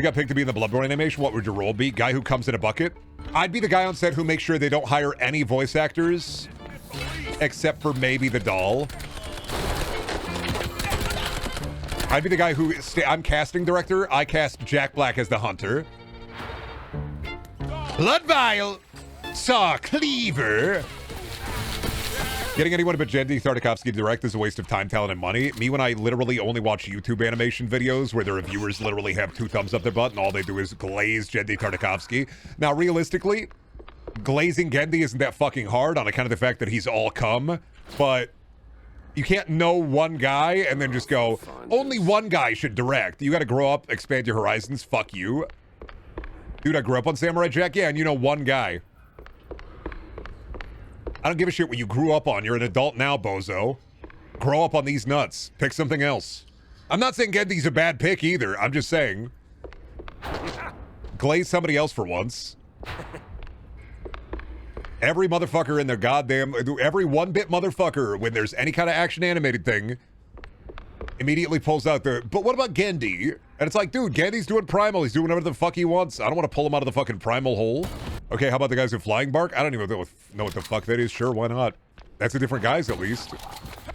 got picked to be in the Bloodborne animation. What would your role be? Guy who comes in a bucket? I'd be the guy on set who makes sure they don't hire any voice actors except for maybe the doll. I'd be the guy who... I'm casting director. I cast Jack Black as the hunter. Blood Vial! Saw Cleaver! Getting anyone but Jendy Tartakovsky to direct is a waste of time, talent, and money. Me, when I literally only watch YouTube animation videos where the reviewers literally have 2 thumbs up their butt and all they do is glaze Jendy Tartakovsky. Now, realistically, glazing Gendy isn't that fucking hard on account of the fact that he's all cum, but you can't know one guy and then just go, only one guy should direct. You gotta grow up, expand your horizons, fuck you. Dude, I grew up on Samurai Jack, yeah, and you know one guy. I don't give a shit what you grew up on. You're an adult now, bozo. Grow up on these nuts. Pick something else. I'm not saying Gendy's a bad pick either. I'm just saying, glaze somebody else for once. Every motherfucker in their goddamn... Every 1-bit motherfucker, when there's any kind of action animated thing, immediately pulls out the... But what about Gendy? And it's like, dude, Gendy's doing Primal. He's doing whatever the fuck he wants. I don't want to pull him out of the fucking Primal hole. Okay, how about the guys in Flying Bark? I don't even know what the fuck that is. Sure, why not? That's a different guys, at least.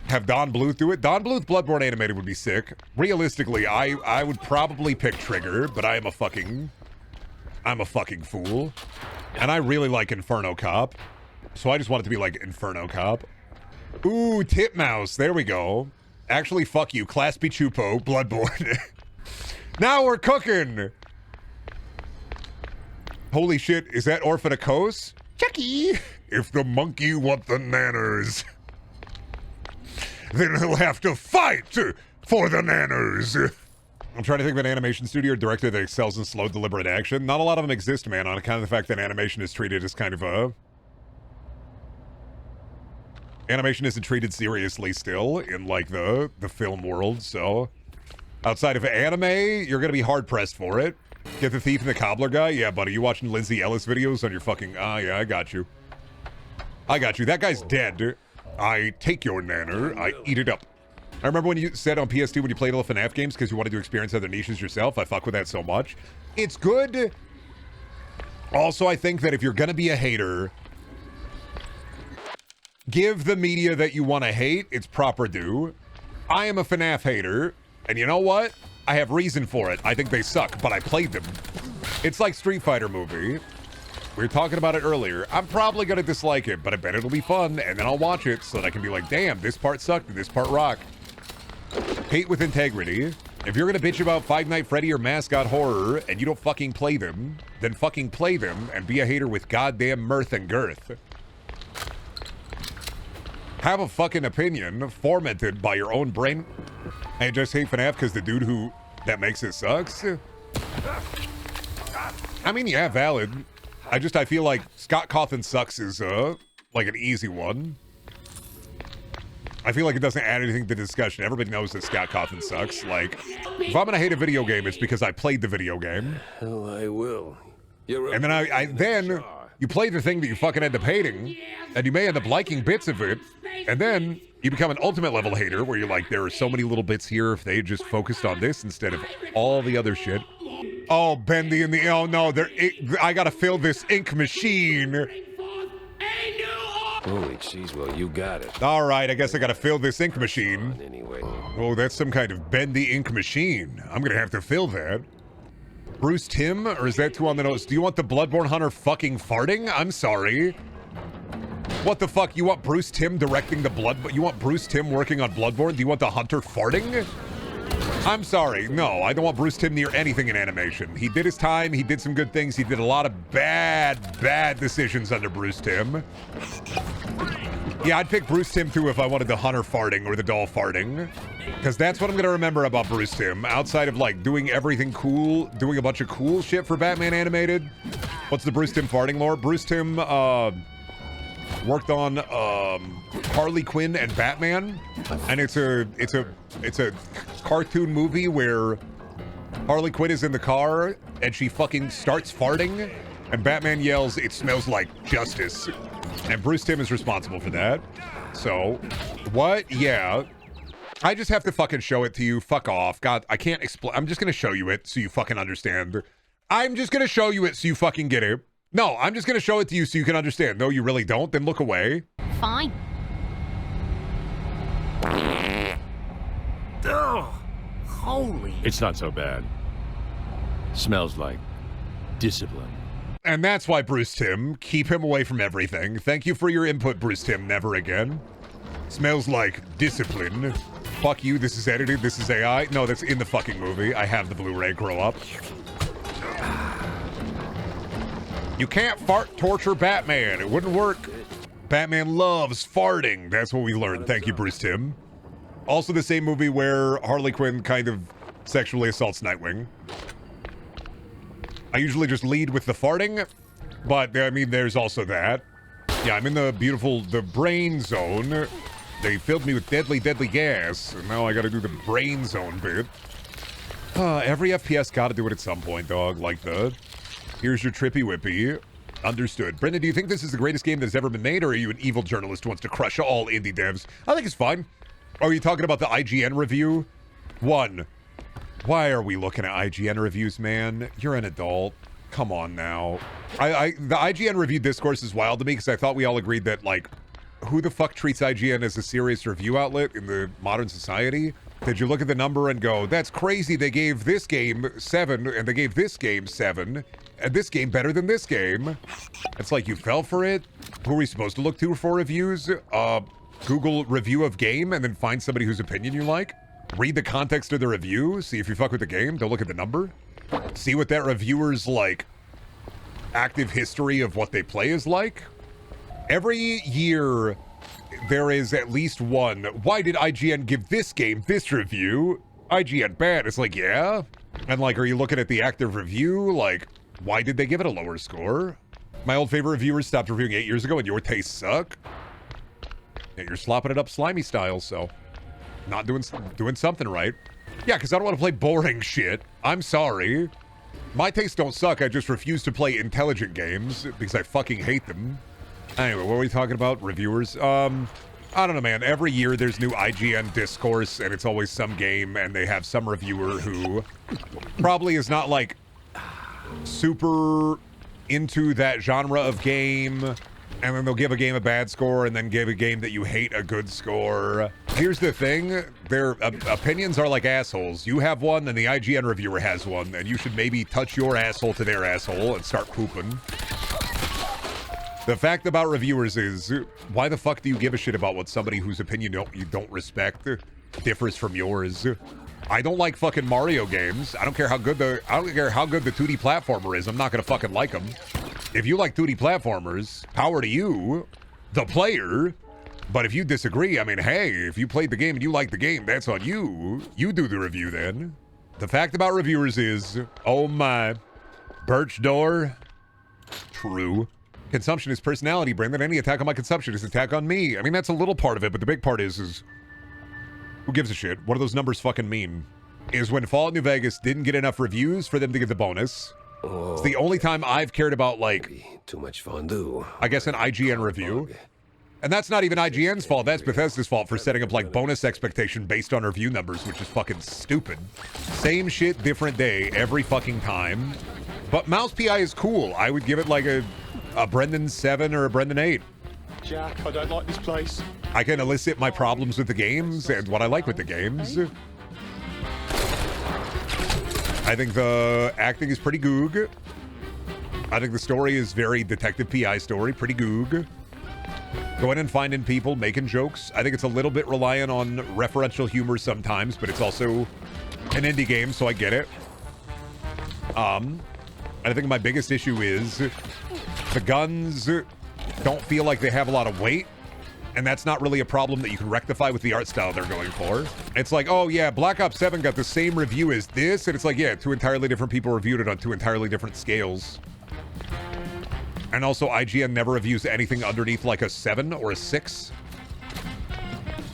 Have Don Bluth do it. Don Bluth Bloodborne animated would be sick. Realistically, I would probably pick Trigger, but I'm a fucking fool. And I really like Inferno Cop. So I just want it to be like Inferno Cop. Ooh, Titmouse. There we go. Actually, fuck you. Claspy Chupo, Bloodborne. Now we're cooking. Holy shit, is that Orphan of Kos? Chucky! If the monkey want the nanners, then he'll have to fight for the nanners. I'm trying to think of an animation studio or director that excels in slow, deliberate action. Not a lot of them exist, man, on account of the fact that animation is treated as kind of a... Animation isn't treated seriously still in, like, the film world, so... Outside of anime, you're gonna be hard-pressed for it. Get the Thief and the Cobbler guy? Yeah, buddy, you watching Lindsay Ellis videos on your fucking... Ah, yeah, I got you. I got you. That guy's dead. I take your nanner, I eat it up. I remember when you said on PS2 when you played all the FNAF games because you wanted to experience other niches yourself. I fuck with that so much. It's good. Also, I think that if you're gonna be a hater, give the media that you want to hate its proper due. I am a FNAF hater, and you know what? I have reason for it. I think they suck, but I played them. It's like Street Fighter movie. We were talking about it earlier. I'm probably gonna dislike it, but I bet it'll be fun, and then I'll watch it so that I can be like, damn, this part sucked and this part rocked. Hate with integrity. If you're gonna bitch about Five Nights at Freddy or Mascot Horror and you don't fucking play them, then fucking play them and be a hater with goddamn mirth and girth. Have a fucking opinion formatted by your own brain and just hate FNAF because the dude that makes it sucks. I mean, yeah, valid. I feel like Scott Cawthon sucks is like an easy one. I feel like it doesn't add anything to the discussion. Everybody knows that Scott Cawthon sucks. Like, if I'm gonna hate a video game, it's because I played the video game. Hell, I will. And then then you play the thing that you fucking end up hating, and you may end up liking bits of it, and then you become an ultimate level hater where you're like, there are so many little bits here if they just focused on this instead of all the other shit. Oh, Bendy and the... Oh, no, I gotta fill this ink machine. Holy cheese, well, you got it. All right, I guess I gotta fill this ink machine. Anyway. Oh, that's some kind of Bendy ink machine. I'm gonna have to fill that. Bruce Timm, or is that too on the nose? Do you want the Bloodborne Hunter fucking farting? I'm sorry. What the fuck? You want Bruce Timm directing the you want Bruce Timm working on Bloodborne? Do you want the Hunter farting? I'm sorry. No, I don't want Bruce Timm near anything in animation. He did his time. He did some good things. He did a lot of bad decisions under Bruce Timm. Yeah, I'd pick Bruce Timm too if I wanted the Hunter farting or the doll farting. Because that's what I'm going to remember about Bruce Timm. Outside of, like, doing everything cool, doing a bunch of cool shit for Batman Animated. What's the Bruce Timm farting lore? Bruce Timm, worked on Harley Quinn and Batman, and it's a cartoon movie where Harley Quinn is in the car and she fucking starts farting, and Batman yells, "It smells like justice," and Bruce Timm is responsible for that. So, what? Yeah. I just have to fucking show it to you. Fuck off. God, I can't explain. I'm just gonna show you it so you fucking understand. I'm just gonna show you it so you fucking get it. No, I'm just gonna show it to you so you can understand. No, you really don't? Then look away. Fine. Oh, holy. It's not so bad. Smells like discipline. And that's why, Bruce Timm, keep him away from everything. Thank you for your input, Bruce Timm. Never again. Smells like discipline. Fuck you, this is edited, this is AI. No, that's in the fucking movie. I have the Blu-ray, grow up. You can't fart torture Batman. It wouldn't work. Batman loves farting. That's what we learned. Thank you, Bruce Timm. Also the same movie where Harley Quinn kind of sexually assaults Nightwing. I usually just lead with the farting, but I mean, there's also that. Yeah, I'm in the brain zone. They filled me with deadly gas, and now I gotta do the brain zone bit. Every FPS gotta do it at some point, dog. Like here's your trippy whippy. Understood. Brendan, do you think this is the greatest game that's ever been made, or are you an evil journalist who wants to crush all indie devs? I think it's fine. Are you talking about the IGN review? 1. Why are we looking at IGN reviews, man? You're an adult. Come on now. The IGN review discourse is wild to me because I thought we all agreed that, like, who the fuck treats IGN as a serious review outlet in the modern society? Did you look at the number and go, that's crazy, they gave this game 7, and they gave this game 7, and this game better than this game? It's like you fell for it? Who are we supposed to look to for reviews? Google review of game and then find somebody whose opinion you like? Read the context of the review, see if you fuck with the game, don't look at the number? See what that reviewer's, like, active history of what they play is like? Every year, there is at least one, why did IGN give this game this review? IGN bad. It's like, yeah? And, like, are you looking at the active review? Like, why did they give it a lower score? My old favorite reviewers stopped reviewing 8 years ago and your tastes suck? Yeah, you're slopping it up slimy style, so... not doing something right. Yeah, because I don't want to play boring shit. I'm sorry. My tastes don't suck, I just refuse to play intelligent games because I fucking hate them. Anyway, what are we talking about? Reviewers? I don't know, man. Every year there's new IGN discourse, and it's always some game, and they have some reviewer who probably is not, like, super into that genre of game, and then they'll give a game a bad score, and then give a game that you hate a good score. Here's the thing. Their opinions are like assholes. You have one, and the IGN reviewer has one, and you should maybe touch your asshole to their asshole and start pooping. The fact about reviewers is, why the fuck do you give a shit about what somebody whose opinion you don't respect differs from yours? I don't like fucking Mario games. I don't care how good the 2D platformer is. I'm not gonna fucking like them. If you like 2D platformers, power to you, the player. But if you disagree, I mean, hey, if you played the game and you like the game, that's on you. You do the review then. The fact about reviewers is, oh my, Birch Door, true. Consumption is personality, Brandon. Any attack on my consumption is attack on me. I mean, that's a little part of it, but the big part is who gives a shit? What do those numbers fucking mean? Is when Fallout New Vegas didn't get enough reviews for them to give the bonus. Oh, it's the only time I've cared about, like, too much fondue. I guess an IGN review. And that's not even IGN's fault. That's Bethesda's fault for setting up, like, bonus expectation based on review numbers, which is fucking stupid. Same shit, different day, every fucking time. But Mouse PI is cool. I would give it, like, a Brendan 7 or a Brendan 8. Jack, I don't like this place. I can elicit my problems with the games and what I like with the games. I think the acting is pretty goog. I think the story is very Detective PI story, pretty goog. Going and finding people, making jokes. I think it's a little bit reliant on referential humor sometimes, but it's also an indie game, so I get it. I think my biggest issue is the guns don't feel like they have a lot of weight, and that's not really a problem that you can rectify with the art style they're going for. It's like, oh yeah, Black Ops 7 got the same review as this, and it's like, yeah, two entirely different people reviewed it on two entirely different scales. And also, IGN never reviews anything underneath like a 7 or a 6.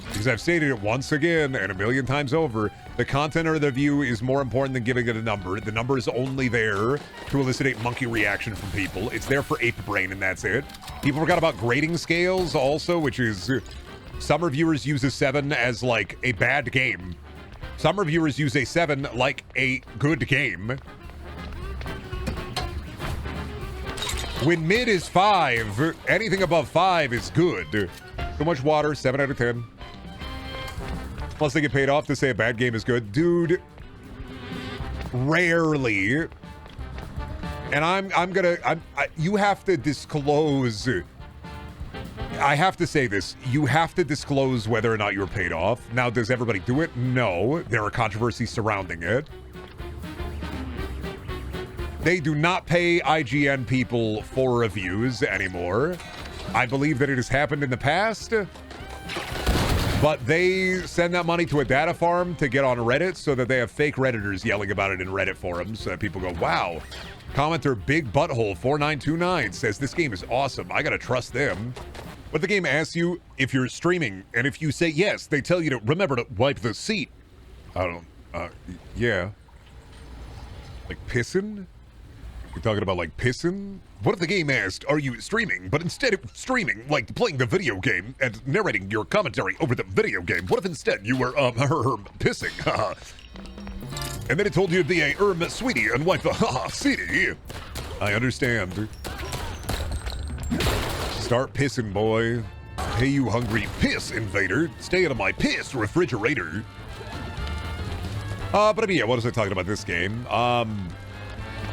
Because I've stated it once again and a million times over, the content of the review is more important than giving it a number. The number is only there to elicit a monkey reaction from people. It's there for ape brain, and that's it. People forgot about grading scales also, which is some reviewers use a 7 as like a bad game. Some reviewers use a 7 like a good game. When mid is 5, anything above 5 is good. So much water, 7 out of 10. Plus they get paid off to say a bad game is good. Dude, rarely. And you have to disclose, I have to say this, you have to disclose whether or not you're paid off. Now, does everybody do it? No. There are controversies surrounding it. They do not pay IGN people for reviews anymore. I believe that it has happened in the past. But they send that money to a data farm to get on Reddit so that they have fake Redditors yelling about it in Reddit forums so that people go, wow. Commenter Big Butthole 4929 says this game is awesome. I gotta trust them. But the game asks you if you're streaming, and if you say yes, they tell you to remember to wipe the seat. I don't yeah. Like pissing? You're talking about like pissing? What if the game asked, are you streaming? But instead of streaming, like playing the video game and narrating your commentary over the video game, what if instead you were, pissing? And then it told you to be a, sweetie and wipe the, seaty. I understand. Start pissing, boy. Hey, you hungry piss invader. Stay out of my piss refrigerator. But I mean, yeah, what was I talking about this game?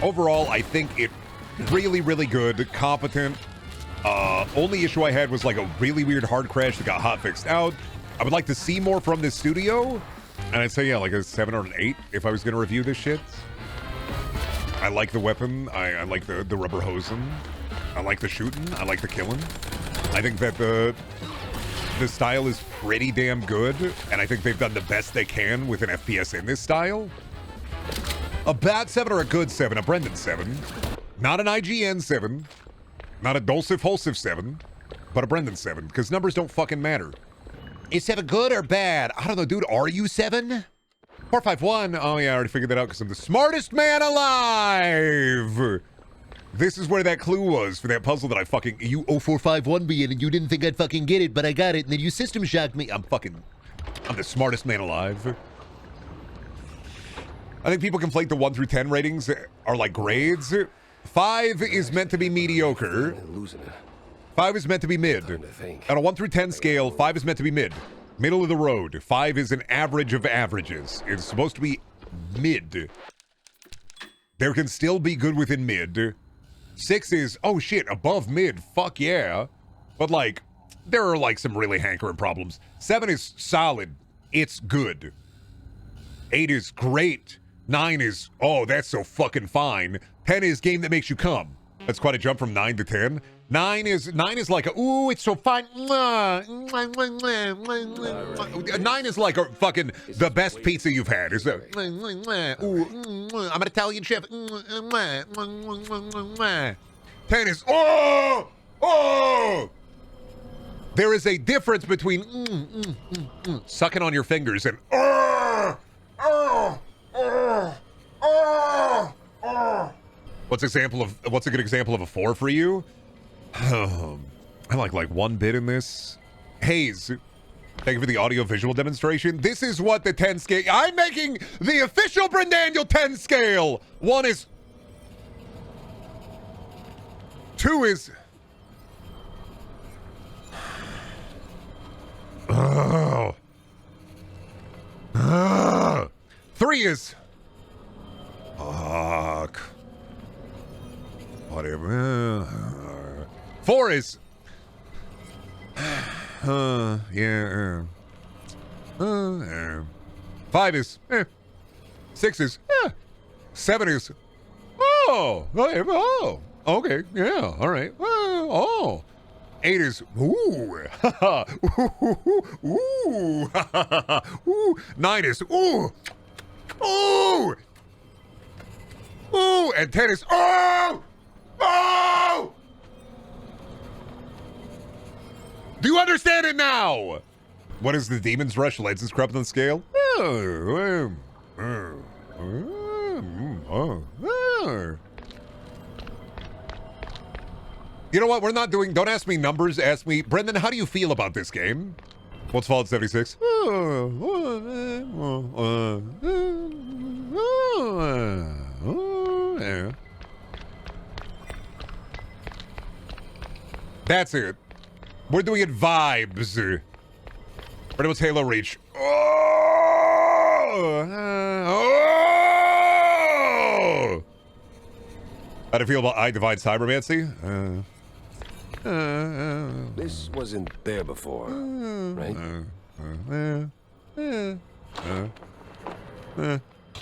Overall, I think it really, really good, competent. Only issue I had was like a really weird hard crash that got hot fixed out. I would like to see more from this studio. And I'd say, yeah, like a 7 or an 8 if I was going to review this shit. I like the weapon. I like the rubber hosing. I like the shooting. I like the killing. I think that the style is pretty damn good, and I think they've done the best they can with an FPS in this style. A bad 7 or a good 7, a Brendan 7. Not an IGN 7. Not a Dulcif Holsif 7, but a Brendan 7, because numbers don't fucking matter. Is 7 good or bad? I don't know, dude. Are you 7? 451. Oh, yeah, I already figured that out because I'm the smartest man alive. This is where that clue was for that puzzle that I fucking... You 0451 me in and you didn't think I'd fucking get it, but I got it, and then you system shocked me. I'm the smartest man alive. I think people conflate the 1 through 10 ratings are like grades. 5 is meant to be mediocre. 5 is meant to be mid. On a 1 through 10 scale, 5 is meant to be mid. Middle of the road. 5 is an average of averages. It's supposed to be mid. There can still be good within mid. 6 is, oh shit, above mid. Fuck yeah. But like, there are like some really hankering problems. 7 is solid. It's good. 8 is great. 9 is, oh, that's so fucking fine. 10 is game that makes you come. That's quite a jump from 9 to 10. 9 is like a, ooh, it's so fine. 9 is like a fucking the best pizza you've had. Is a, ooh, I'm an Italian chef. 10 is, oh. There is a difference between sucking on your fingers and What's a good example of a 4 for you? I like 1 bit in this. Hayes, thank you for the audio-visual demonstration. This is what the 10 scale... I'm making the official Brendaniel 10 scale. 1 is... 2 is... 3 is... Fuck. Whatever. 4 is... yeah. 5 is... 6 is... 7 is... Oh! Okay, yeah, all right. Oh! 8 is... Ooh! Ooh! Ooh! 9 is... Ooh! Ooh! Ooh! And 10 is... Oh! Oh! Do you understand it now? What is the Demon's Rush Lenses corrupt on the scale? You know what? We're not doing... Don't ask me numbers. Ask me... Brendan, how do you feel about this game? What's Fallout 76? Yeah. That's it. We're doing it vibes. Right, what's Halo Reach? How do you feel about I Divide Cybermancy? This wasn't there before, right?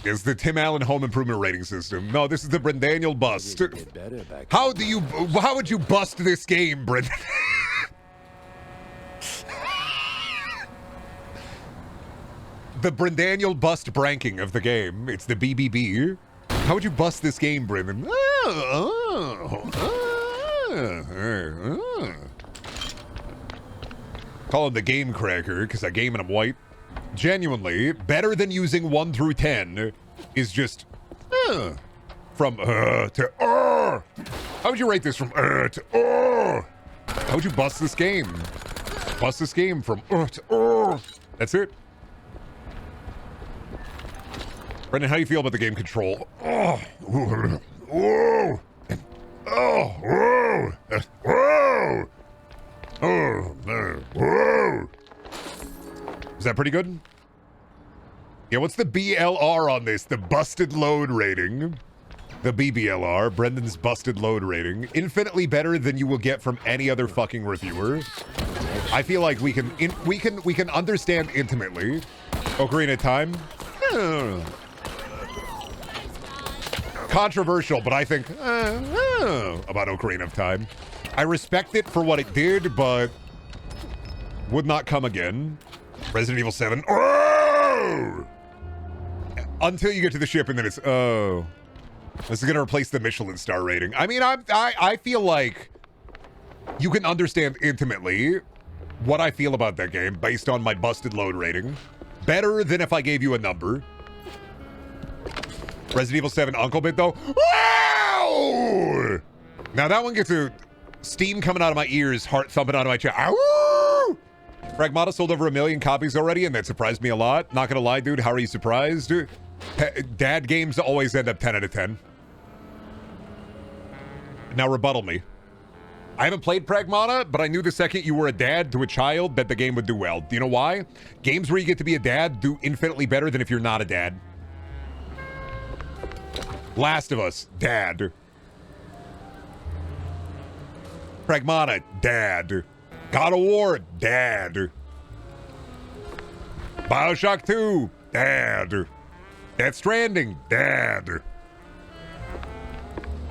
It's the Tim Allen home improvement rating system. No, this is the Brendaniel bust. How would you bust this game, Brendan? The Brendaniel bust Branking of the game. It's the BBB. How would you bust this game, Brendan? Call him the game cracker, because I game and I'm white. Genuinely, better than using 1 through 10 is just from to How would you rate this from to How would you bust this game? Bust this game from to That's it. Brendan, how do you feel about the game control? Oh, whoa! Whoa! Oh, whoa! Is that pretty good? Yeah, what's the BLR on this? The busted load rating. The BBLR, Brendan's busted load rating. Infinitely better than you will get from any other fucking reviewer. I feel like we can understand intimately Ocarina of Time. Controversial, but I think about Ocarina of Time. I respect it for what it did, but would not come again. Resident Evil 7. Oh! Until you get to the ship and then it's oh. This is gonna replace the Michelin star rating. I mean, I feel like you can understand intimately what I feel about that game based on my busted load rating. Better than if I gave you a number. Resident Evil 7 Uncle Bit though. Wow! Now that one gets a steam coming out of my ears, heart thumping out of my chest. Ow! Fragmata sold over 1 million copies already, and that surprised me a lot. Not gonna lie, dude, how are you surprised? Dad games always end up 10 out of 10. Now rebuttal me. I haven't played Pragmata, but I knew the second you were a dad to a child that the game would do well. Do you know why? Games where you get to be a dad do infinitely better than if you're not a dad. Last of Us, dad. Pragmata, dad. God of War, dad. Bioshock 2, dad. Death Stranding, dad.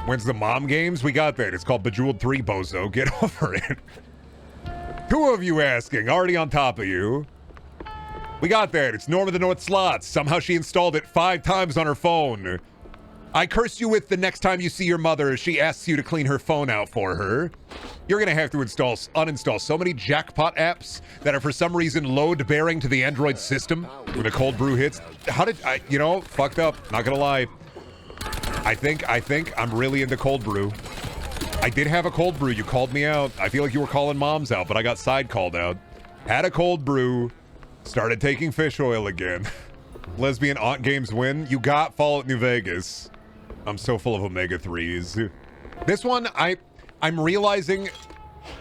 When's the mom games? We got that. It's called Bejeweled 3, bozo. Get over it. 2 of you asking, already on top of you. We got that. It's Norma the North Slots. Somehow she installed it 5 times on her phone. I curse you with the next time you see your mother as she asks you to clean her phone out for her. You're gonna have to uninstall so many jackpot apps that are for some reason load-bearing to the Android system when a cold brew hits. How did I, you know, fucked up, not gonna lie. I think I'm really into cold brew. I did have a cold brew, you called me out. I feel like you were calling moms out, but I got side called out. Had a cold brew, started taking fish oil again. Lesbian Aunt Games win. You got Fallout New Vegas. I'm so full of omega-3s. This one, I'm realizing,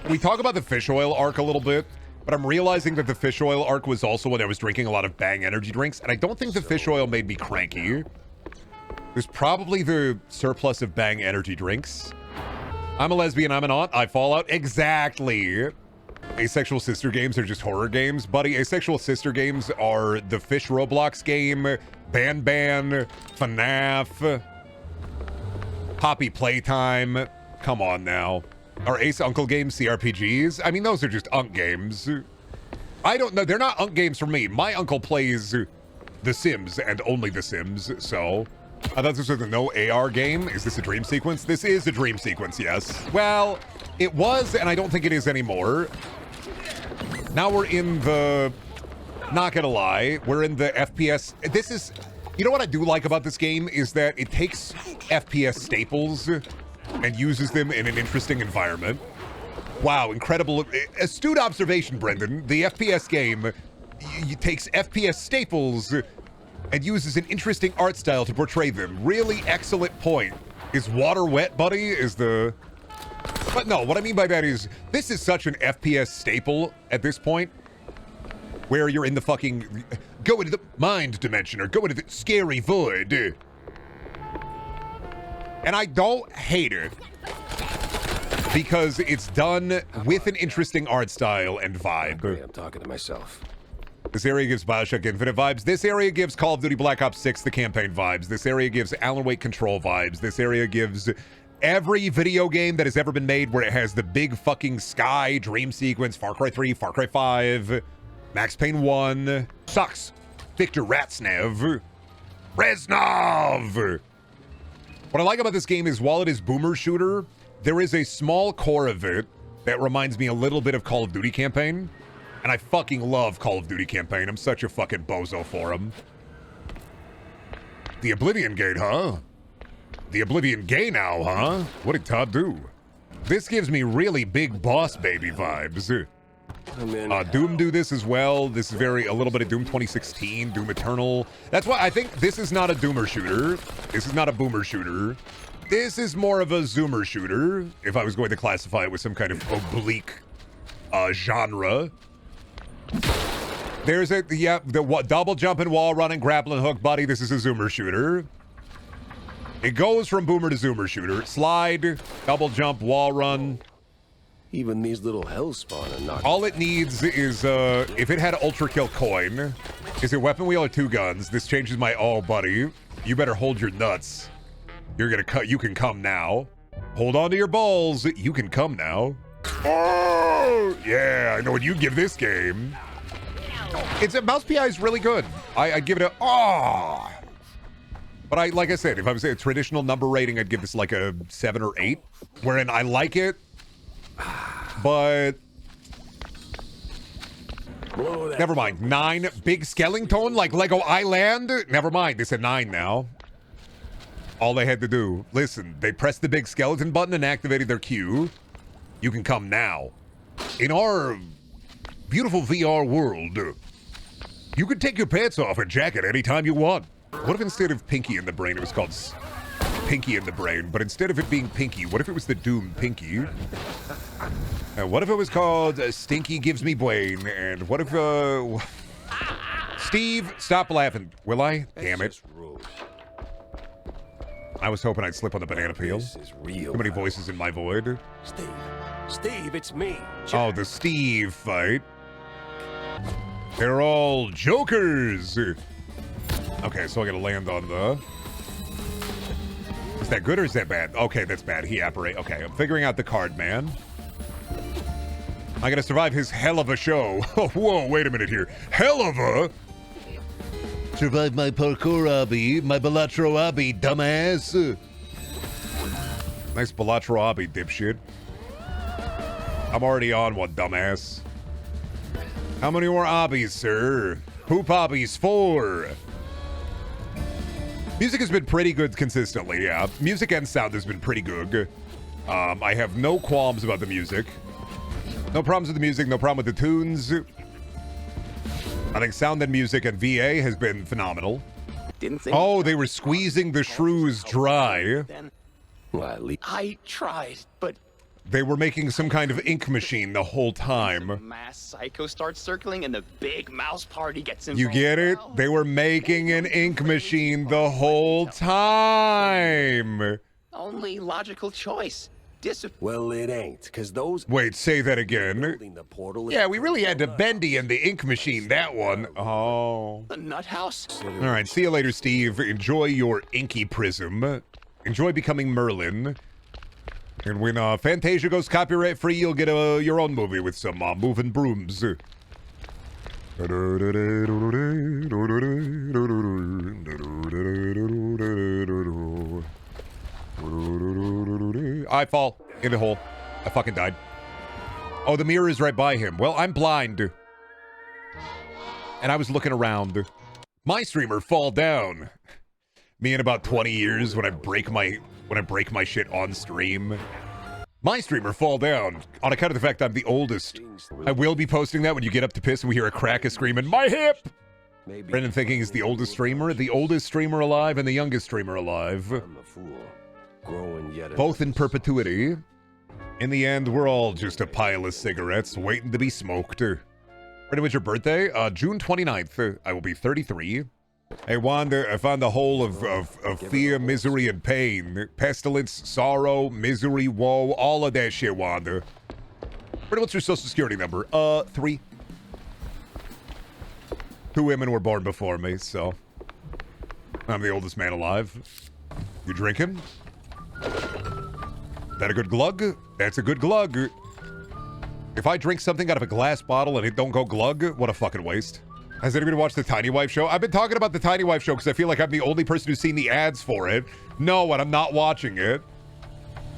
we talk about the fish oil arc a little bit, but I'm realizing that the fish oil arc was also when I was drinking a lot of Bang energy drinks, and I don't think the fish oil made me cranky. It was probably the surplus of Bang energy drinks. I'm a lesbian, I'm an aunt, I fall out. Exactly. Asexual sister games are just horror games. Buddy, asexual sister games are the Fish Roblox game, Ban, FNAF, Poppy Playtime. Come on now. Are Ace Uncle games CRPGs? I mean, those are just Unc games. I don't know. They're not Unc games for me. My uncle plays The Sims and only The Sims, so... I thought this was a no AR game. Is this a dream sequence? This is a dream sequence, yes. Well, it was, and I don't think it is anymore. Now we're in the... Not gonna lie. We're in the FPS... This is... You know what I do like about this game is that it takes FPS staples and uses them in an interesting environment. Wow, incredible. Astute observation, Brendan. The FPS game takes FPS staples and uses an interesting art style to portray them. Really excellent point. Is water wet, buddy? Is the... But no, what I mean by that is, this is such an FPS staple at this point, where you're in the fucking... Go into the mind dimension, or go into the scary void. And I don't hate it, because it's done with an interesting art style and vibe. I'm talking to myself. This area gives Bioshock Infinite vibes. This area gives Call of Duty Black Ops 6 the campaign vibes. This area gives Alan Wake Control vibes. This area gives every video game that has ever been made where it has the big fucking sky dream sequence. Far Cry 3, Far Cry 5, Max Payne 1, sucks. Victor Ratsnev, Reznov. What I like about this game is while it is boomer shooter, there is a small core of it that reminds me a little bit of Call of Duty campaign. And I fucking love Call of Duty campaign. I'm such a fucking bozo for him. The Oblivion Gate, huh? The Oblivion Gate now, huh? What did Todd do? This gives me really big boss baby vibes. Doom do this as well. This is a little bit of Doom 2016, Doom Eternal. That's why I think this is not a doomer shooter. This is not a boomer shooter. This is more of a zoomer shooter, if I was going to classify it with some kind of oblique genre. There's a, double jumping, wall running, grappling hook, buddy. This is a zoomer shooter. It goes from boomer to zoomer shooter. Slide, double jump, wall run. Even these little hellspawn are not. All it needs is, if it had ultra kill coin, is it weapon wheel or 2 guns? This changes my, oh, buddy. You better hold your nuts. You're gonna cut, you can come now. Hold on to your balls, you can come now. Oh, yeah, I know what you give this game. It's a mouse PI is really good. I give it a, oh. But like I said, if I was a traditional number rating, I'd give this like a 7 or 8. Wherein I like it, but never mind. 9. Big skeleton like Lego Island. Never mind. They said 9 now. All they had to do, listen, they pressed the big skeleton button and activated their queue. You can come now. In our beautiful VR world, you can take your pants off and jacket anytime you want. What if instead of Pinky in the Brain, it was called Pinky in the Brain, but instead of it being Pinky, what if it was the Doom Pinky? And what if it was called Stinky Gives Me Brain? And what if, Steve, stop laughing, will I? Damn it. I was hoping I'd slip on the banana peel. Too many voices in my void. Steve, it's me. Jack. Oh, the Steve fight. They're all jokers. Okay, so I gotta land on the... Is that good or is that bad? Okay, that's bad. He apparate. Okay, I'm figuring out the card, man. I gotta survive his hell of a show. Oh, whoa, wait a minute here. Hell of a... Survive my parkour obby, my Balatro obby, dumbass. Nice Balatro obby, dipshit. I'm already on one, dumbass. How many more obbies, sir? Poop obbies 4. Music has been pretty good consistently, yeah. Music and sound has been pretty good. I have no qualms about the music. No problems with the music, no problem with the tunes. I think sound and music and VA has been phenomenal. Oh, they were squeezing the shrews dry. I tried, but... They were making some kind of ink machine the whole time. Mass Psycho starts circling and the big Mouse Farty gets involved. You get it? They were making an ink machine the whole time. Only logical choice. Well, it ain't, because those... Wait, say that again. Yeah, we really had to Bendy in the ink machine, that one. Oh. The nut house? All right, see you later, Steve. Enjoy your inky prism. Enjoy becoming Merlin. And when Fantasia goes copyright free, you'll get your own movie with some moving brooms. I fall in the hole. I fucking died. Oh, the mirror is right by him. Well, I'm blind. And I was looking around. My streamer fall down. Me in about 20 years when I break my shit on stream. My streamer fall down. On account of the fact I'm the oldest. I will be posting that when you get up to piss and we hear a crack of screaming, my hip! Brendan thinking he's the oldest streamer alive, and the youngest streamer alive. Both in perpetuity. In the end, we're all just a pile of cigarettes waiting to be smoked. Brendan, what's your birthday? June 29th. I will be 33. Hey, Wanda, I found the whole of fear, misery, and pain. Pestilence, sorrow, misery, woe, all of that shit, Wanda. Brendan, what's your social security number? 3. 2 women were born before me, so... I'm the oldest man alive. You drinking? That a good glug? That's a good glug. If I drink something out of a glass bottle and it don't go glug, what a fucking waste. Has anybody watched the Tiny Wife show? I've been talking about the Tiny Wife show because I feel like I'm the only person who's seen the ads for it. No, and I'm not watching it.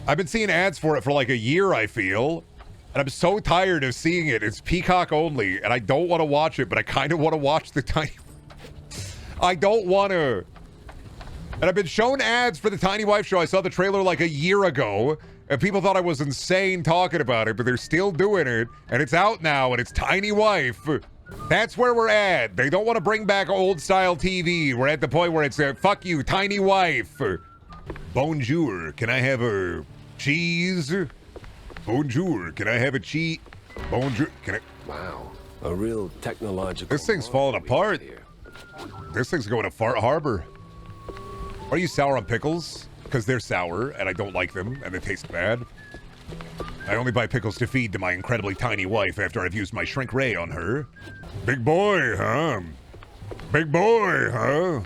I've been seeing ads for it for like a year, I feel. And I'm so tired of seeing it. It's Peacock only, and I don't want to watch it, but I kind of want to watch the Tiny... I don't want to. And I've been shown ads for the Tiny Wife show. I saw the trailer like a year ago, and people thought I was insane talking about it, but they're still doing it, and it's out now, and it's Tiny Wife. That's where we're at. They don't want to bring back old-style TV. We're at the point where it's, fuck you, Tiny Wife. Bonjour, can I have a cheese? Bonjour, can I have a cheese? Bonjour, can I... Wow, a real technological... This thing's falling apart. This thing's going to Fart Harbor. Are you sour on pickles? Because they're sour, and I don't like them, and they taste bad. I only buy pickles to feed to my incredibly tiny wife after I've used my shrink ray on her. Big boy, huh? Big boy, huh?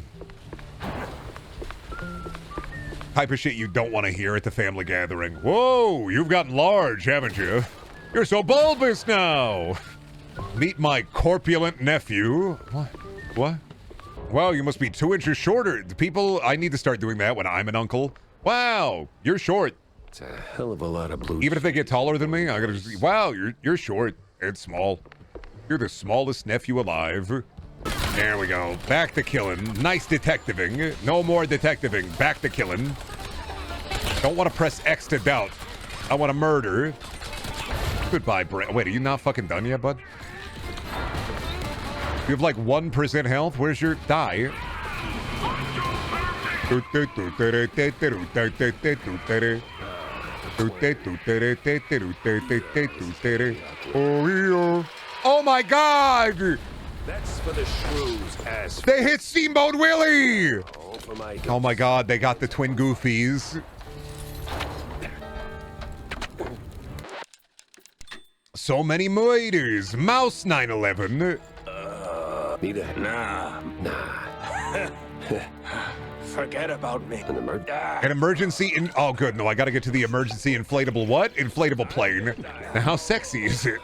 Type of shit you don't want to hear at the family gathering. Whoa, you've gotten large, haven't you? You're so bulbous now. Meet my corpulent nephew. What? Wow, you must be 2 inches shorter. The people, I need to start doing that when I'm an uncle. Wow, you're short. It's a hell of a lot of blue. Even if they get taller than me, I gotta just, wow, you're short and small. You're the smallest nephew alive. There we go. Back to killing. Nice detectiving. No more detectiving. Back to killing. Don't want to press X to doubt. I want to murder. Goodbye, Brent. Wait, are you not fucking done yet, bud? You have like 1% health? Where's your die? Oh my god! That's for the shrews, ass. They hit Steamboat Willie! Oh my god, they got the twin Goofies. So many murders. Mouse 911. Need a... Nah. Forget about me. An emergency in... Oh, good. No, I gotta get to the emergency inflatable what? Inflatable plane. Now, how sexy is it?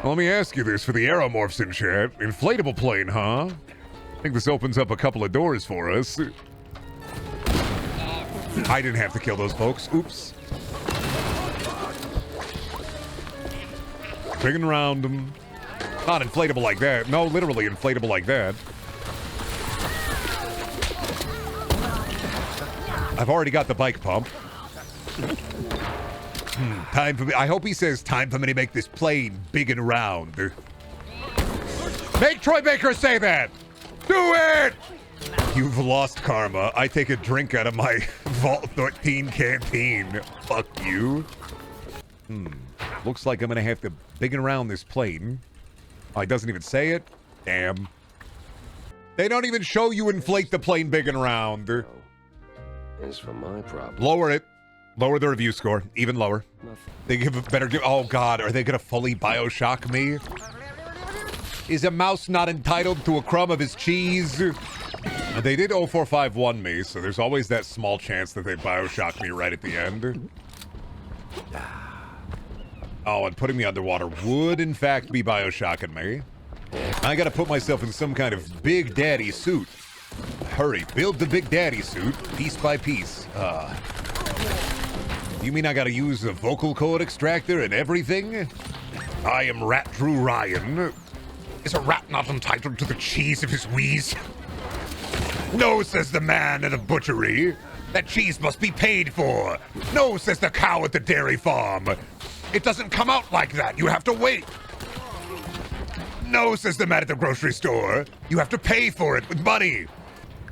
Well, let me ask you this for the aeromorphs in chat. Inflatable plane, huh? I think this opens up a couple of doors for us. I didn't have to kill those folks. Oops. Swinging around them. Not inflatable like that. No, literally inflatable like that. I've already got the bike pump. Time for me. I hope he says time for me to make this plane big and round. Make Troy Baker say that. Do it. You've lost karma. I take a drink out of my Vault 13 canteen. Fuck you. Looks like I'm gonna have to big and round this plane. Oh, he doesn't even say it. Damn. They don't even show you inflate the plane big and round. As for my problem. Lower it. Lower the review score. Even lower. They give a better... Oh, God. Are they going to fully Bioshock me? Is a mouse not entitled to a crumb of his cheese? They did 0451 me, so there's always that small chance that they Bioshock me right at the end. Oh, and putting me underwater would, in fact, be Bioshocking me. I got to put myself in some kind of Big Daddy suit. Hurry, build the Big Daddy suit, piece by piece. You mean I gotta use a vocal cord extractor and everything? I am Rat Drew Ryan. Is a rat not entitled to the cheese of his wheeze? No, says the man at a butchery. That cheese must be paid for. No, says the cow at the dairy farm. It doesn't come out like that. You have to wait. No, says the man at the grocery store. You have to pay for it with money.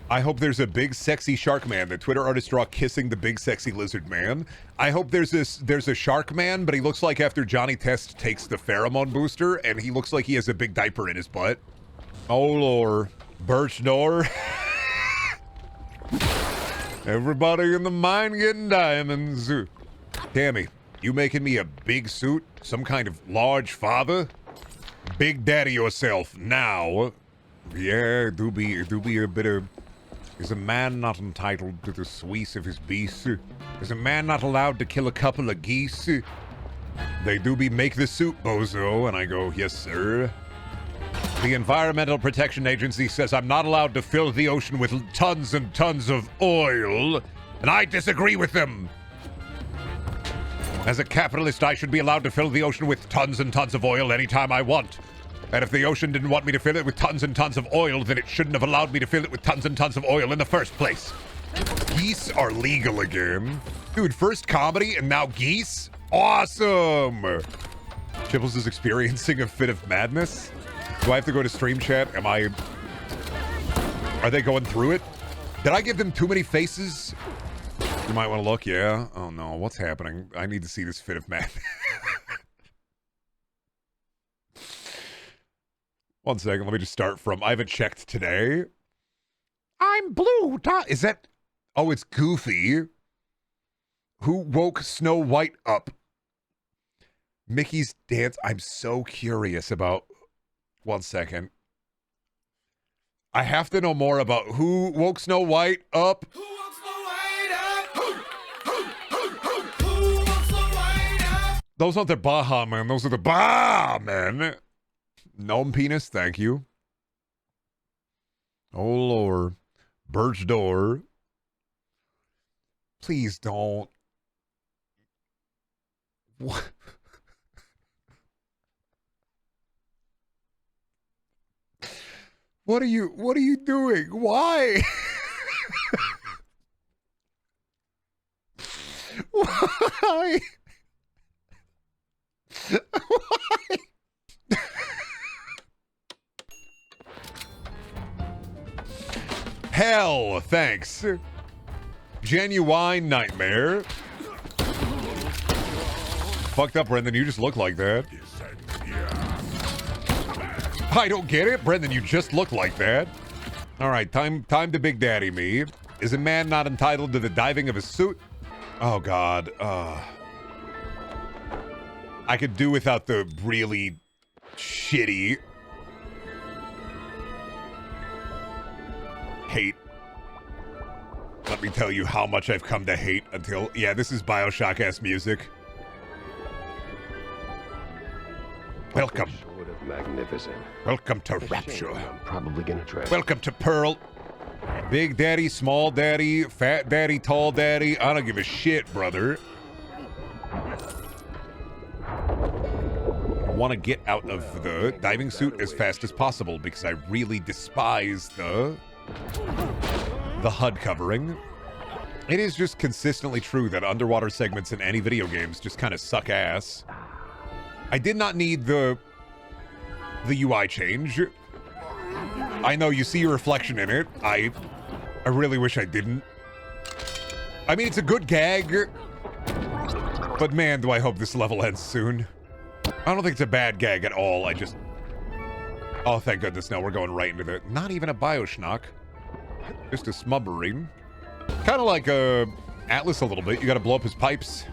I hope there's a big sexy shark man. The Twitter artist draw kissing the big sexy lizard man. I hope there's a shark man, but he looks like after Johnny Test takes the pheromone booster, and he looks like he has a big diaper in his butt. Oh Lord, Birch Door. Everybody in the mine getting diamonds. Tammy, you making me a big suit? Some kind of large father? Big daddy yourself now. Yeah, do be a bit of... Is a man not entitled to the sweets of his beast? Is a man not allowed to kill a couple of geese? They do be make the suit, bozo. And I go, yes, sir. The Environmental Protection Agency says I'm not allowed to fill the ocean with tons and tons of oil. And I disagree with them. As a capitalist, I should be allowed to fill the ocean with tons and tons of oil anytime I want. And if the ocean didn't want me to fill it with tons and tons of oil, then it shouldn't have allowed me to fill it with tons and tons of oil in the first place. Geese are legal again. Dude, first comedy and now geese? Awesome! Chibbles is experiencing a fit of madness. Do I have to go to stream chat? Are they going through it? Did I give them too many faces? You might want to look, yeah? Oh no, what's happening? I need to see this fit of math. 1 second, let me just start from, I haven't checked today. I'm blue, is that, oh, it's Goofy. Who woke Snow White up? Mickey's dance, I'm so curious about, 1 second. I have to know more about who woke Snow White up. Who wants the white up? Who wants the white up? Those aren't the Baha Men, those are the Baha Men. Gnome penis, thank you. Oh Lord. Birch Door. Please don't. What? What are you doing? Why? Why? Why? Hell, thanks. Genuine nightmare. Fucked up, Brendan. You just look like that. I don't get it, Brendan. You just look like that. All right, time to Big Daddy me. Is a man not entitled to the diving of his suit? Oh God. I could do without the really shitty hate. Let me tell you how much I've come to hate until, yeah, this is Bioshock-ass music. Welcome. Magnificent. Welcome to Rapture. I'm probably gonna try. Welcome to Pearl. Big Daddy, Small Daddy, Fat Daddy, Tall Daddy. I don't give a shit, brother. I want to get out of the diving suit as fast as possible because I really despise the HUD covering. It is just consistently true that underwater segments in any video games just kind of suck ass. I did not need the UI change. I know you see your reflection in it. I really wish I didn't. I mean, it's a good gag, but man, do I hope this level ends soon. I don't think it's a bad gag at all. I just... Oh, thank goodness. No, we're going right into the... Not even a Bioshock. Just a smubmarine. Kind of like Atlas a little bit. You gotta blow up his pipes.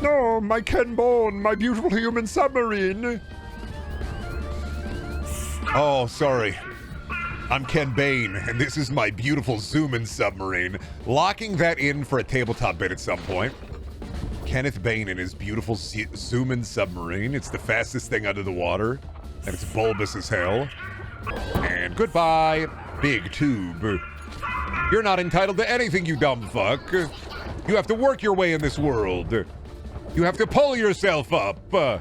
No, my Ken Bone, my beautiful human submarine. Oh, sorry. I'm Ken Bane, and this is my beautiful zoom-in submarine. Locking that in for a tabletop bit at some point. Kenneth Bane and his beautiful zoom-in submarine. It's the fastest thing under the water, and it's bulbous as hell. And goodbye, big tube. You're not entitled to anything, you dumb fuck. You have to work your way in this world. You have to pull yourself up. The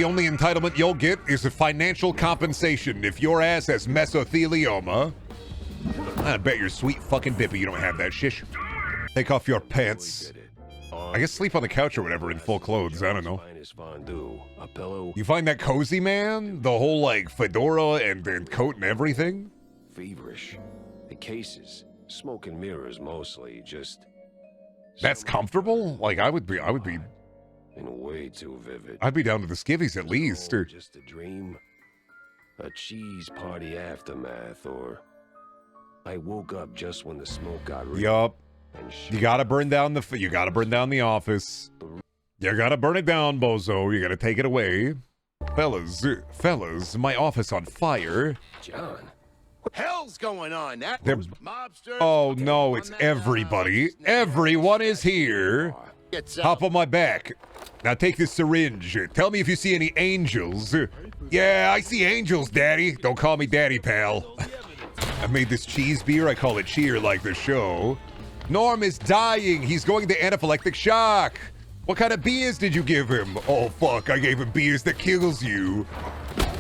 only entitlement you'll get is a financial compensation if your ass has mesothelioma. I bet your sweet fucking bippy you don't have that shish. Take off your pants. I guess sleep on the couch or whatever in full clothes. I don't know. You find that cozy, man? The whole, like, fedora and coat and everything? Feverish. The cases. Smoke and mirrors mostly. Just... That's comfortable? Like, I would be... In way too vivid. I'd be down to the skivvies at least. Or... Just a dream. A cheese party aftermath, or... I woke up just when the smoke got real. Yup. You gotta burn down the... You gotta burn down the office. You gotta burn it down, bozo. You gotta take it away. Fellas, my office on fire. John, what the hell's going on? That mobsters. Oh no, it's everybody. Everyone is here. Hop on my back. Now take this syringe. Tell me if you see any angels. Yeah, I see angels, Daddy. Don't call me Daddy, pal. I made this cheese beer. I call it cheer like the show. Norm is dying. He's going to anaphylactic shock. What kind of beers did you give him? Oh, fuck. I gave him beers that kills you.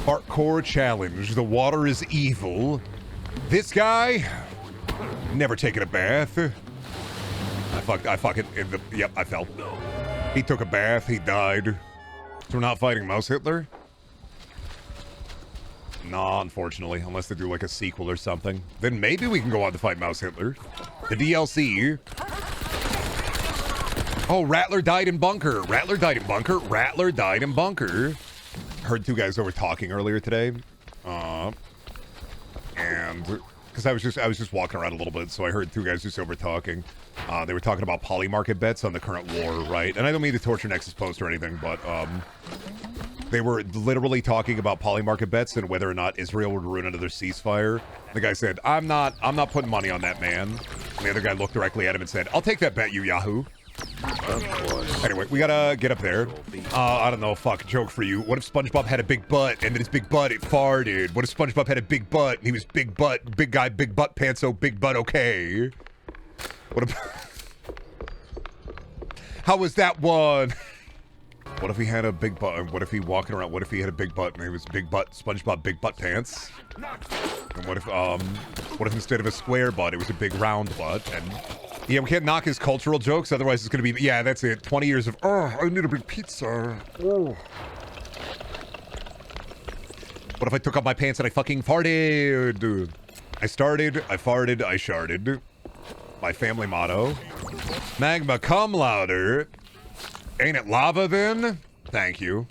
Hardcore challenge. The water is evil. This guy, never taken a bath. I fucking, yep, I fell. He took a bath. He died. So we're not fighting Mouse Hitler? Nah, unfortunately, unless they do like a sequel or something. Then maybe we can go on to fight Mouse Hitler. The DLC. Oh, Ratler died in bunker. Ratler died in bunker. Ratler died in bunker. Heard two guys over talking earlier today. And because I was just walking around a little bit, so I heard two guys just over talking. They were talking about poly market bets on the current war, right? And I don't mean to torture Nexus post or anything, but they were literally talking about poly market bets and whether or not Israel would ruin another ceasefire. The guy said, "I'm not putting money on that, man." And the other guy looked directly at him and said, "I'll take that bet, you Yahoo." Of course. Anyway, we gotta get up there. I don't know, fuck, joke for you. What if SpongeBob had a big butt, and then his big butt, it farted? What if SpongeBob had a big butt, and he was big butt, big guy, big butt pants, so big butt, okay? What if... How was that one? What if he had a big butt, what if he walking around, what if he had a big butt, and he was big butt, SpongeBob, big butt pants? And what if instead of a square butt, it was a big round butt, and... Yeah, we can't knock his cultural jokes, otherwise it's gonna be, yeah, that's it. 20 years of, oh, I need a big pizza. Oh. What if I took off my pants and I fucking farted? I started, I farted, I sharded. My family motto. Magma, come louder. Ain't it lava then? Thank you.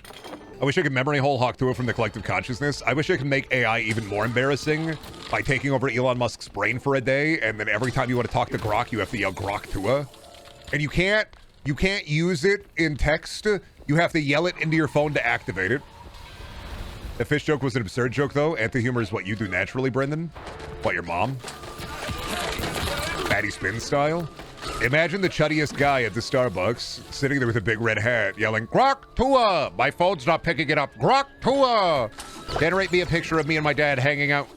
I wish I could memory hole Hawk Tua from the collective consciousness. I wish I could make AI even more embarrassing by taking over Elon Musk's brain for a day, and then every time you want to talk to Grok, you have to yell Grok Tua. And you can't use it in text. You have to yell it into your phone to activate it. The fish joke was an absurd joke, though. Anti-humor is what you do naturally, Brendan. What, your mom? Baddy spin style? Imagine the chuttiest guy at the Starbucks sitting there with a big red hat yelling, Grok Tua! My phone's not picking it up. Grok Tua! Generate me a picture of me and my dad hanging out.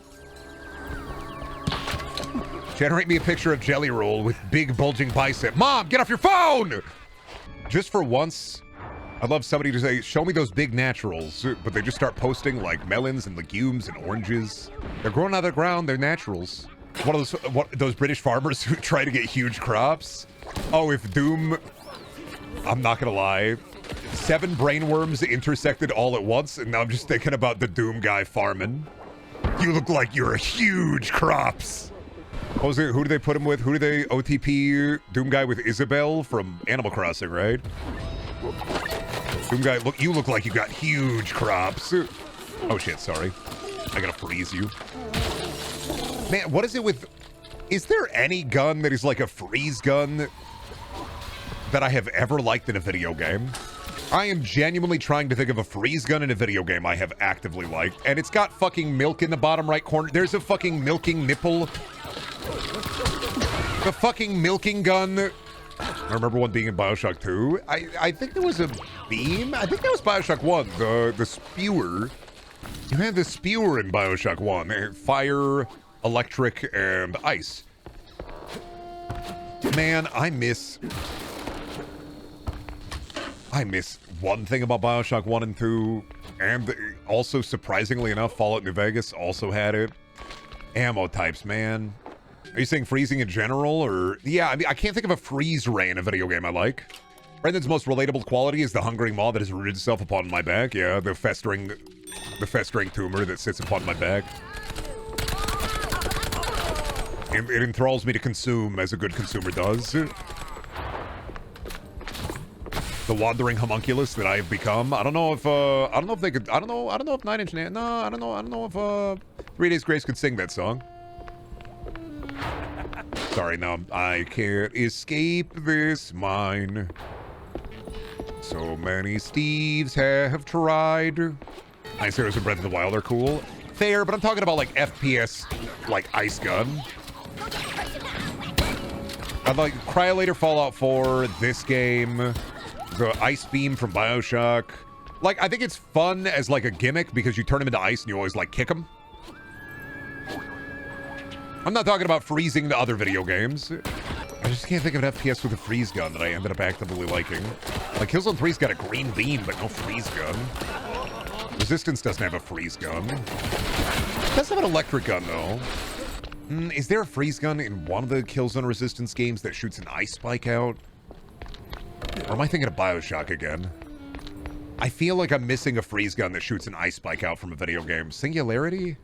Generate me a picture of Jelly Roll with big bulging bicep. Mom, get off your phone! Just for once, I'd love somebody to say, show me those big naturals. But they just start posting like melons and legumes and oranges. They're growing out of the ground, they're naturals. One of those British farmers who try to get huge crops. Oh, if Doom, I'm not gonna lie, 7 brainworms intersected all at once, and now I'm just thinking about the Doom guy farming. You look like you're a huge crops. What was it? Who do they put him with? Who do they OTP Doom guy with? Isabel from Animal Crossing, right? Doom guy, look, you look like you got huge crops. Oh shit, sorry. I gotta freeze you. Man, what is it with... Is there any gun that is like a freeze gun that I have ever liked in a video game? I am genuinely trying to think of a freeze gun in a video game I have actively liked, and it's got fucking milk in the bottom right corner. There's a fucking milking nipple. The fucking milking gun. I remember one being in Bioshock 2. I think there was a beam. I think that was Bioshock 1, the spewer. You had the spewer in Bioshock 1. Fire... electric and ice. Man, I miss one thing about Bioshock 1 and 2, and also, surprisingly enough, Fallout New Vegas also had it. Ammo types, man. Are you saying freezing in general, or... Yeah, I mean, I can't think of a freeze ray in a video game I like. Brendan's most relatable quality is the hungering maw that has rooted itself upon my back. Yeah, the festering tumor that sits upon my back. It enthralls me to consume, as a good consumer does. The wandering homunculus that I've become. I don't know if they could. I don't know if 9 Inch Nails. No, I don't know if 3 Days Grace could sing that song. Sorry, no, I can't escape this mine. So many Steves have tried. Ice Arrows and Breath of the Wild are cool. Fair, but I'm talking about like FPS, like ice gun. I'd like Cryolator Fallout 4, this game, the Ice Beam from Bioshock. Like, I think it's fun as like a gimmick because you turn him into ice and you always like kick him. I'm not talking about freezing the other video games. I just can't think of an FPS with a freeze gun that I ended up actively liking. Like, Killzone 3's got a green beam, but no freeze gun. Resistance doesn't have a freeze gun. It does have an electric gun, though. Is there a freeze gun in one of the Killzone Resistance games that shoots an ice spike out? Or am I thinking of Bioshock again? I feel like I'm missing a freeze gun that shoots an ice spike out from a video game. Singularity?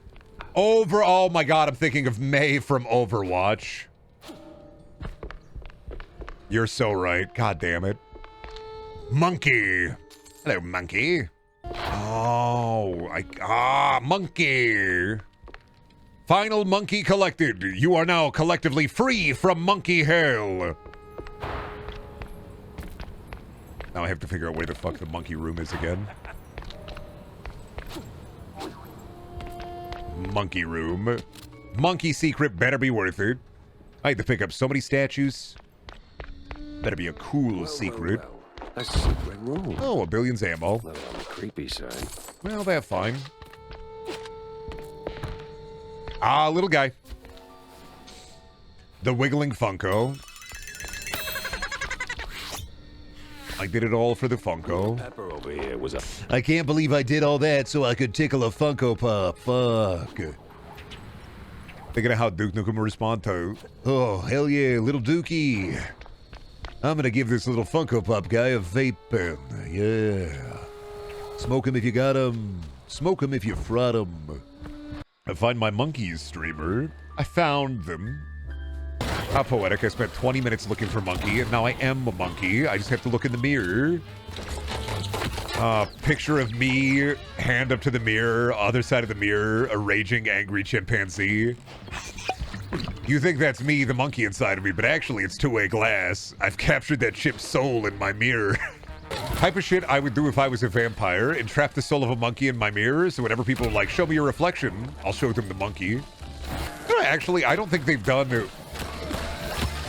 Oh my god, I'm thinking of May from Overwatch. You're so right. God damn it. Monkey. Hello, monkey. Oh, monkey. Final monkey collected. You are now collectively free from monkey hell. Now I have to figure out where the fuck the monkey room is again. Monkey room. Monkey secret better be worth it. I had to pick up so many statues. Better be a cool secret. A secret room. Oh, a billion's ammo. Not on the creepy side. Well, that's fine. Ah, little guy. The wiggling Funko. I did it all for the Funko. Pepper over here was a... I can't believe I did all that so I could tickle a Funko Pop. Fuck. Thinking of how Duke Nukem will respond to. Oh, hell yeah, little Dookie. I'm gonna give this little Funko Pop guy a vape pen. Yeah. Smoke him if you got him. Smoke him if you frot him. I find my monkeys streamer. I found them. How poetic. I spent 20 minutes looking for monkey, and now I am a monkey. I just have to look in the mirror. Picture of me, hand up to the mirror, other side of the mirror, a raging, angry chimpanzee. You think that's me, the monkey inside of me, but actually it's two-way glass. I've captured that chip's soul in my mirror. Type of shit I would do if I was a vampire, entrap the soul of a monkey in my mirror, so whenever people are like, show me your reflection, I'll show them the monkey. Actually, I don't think they've done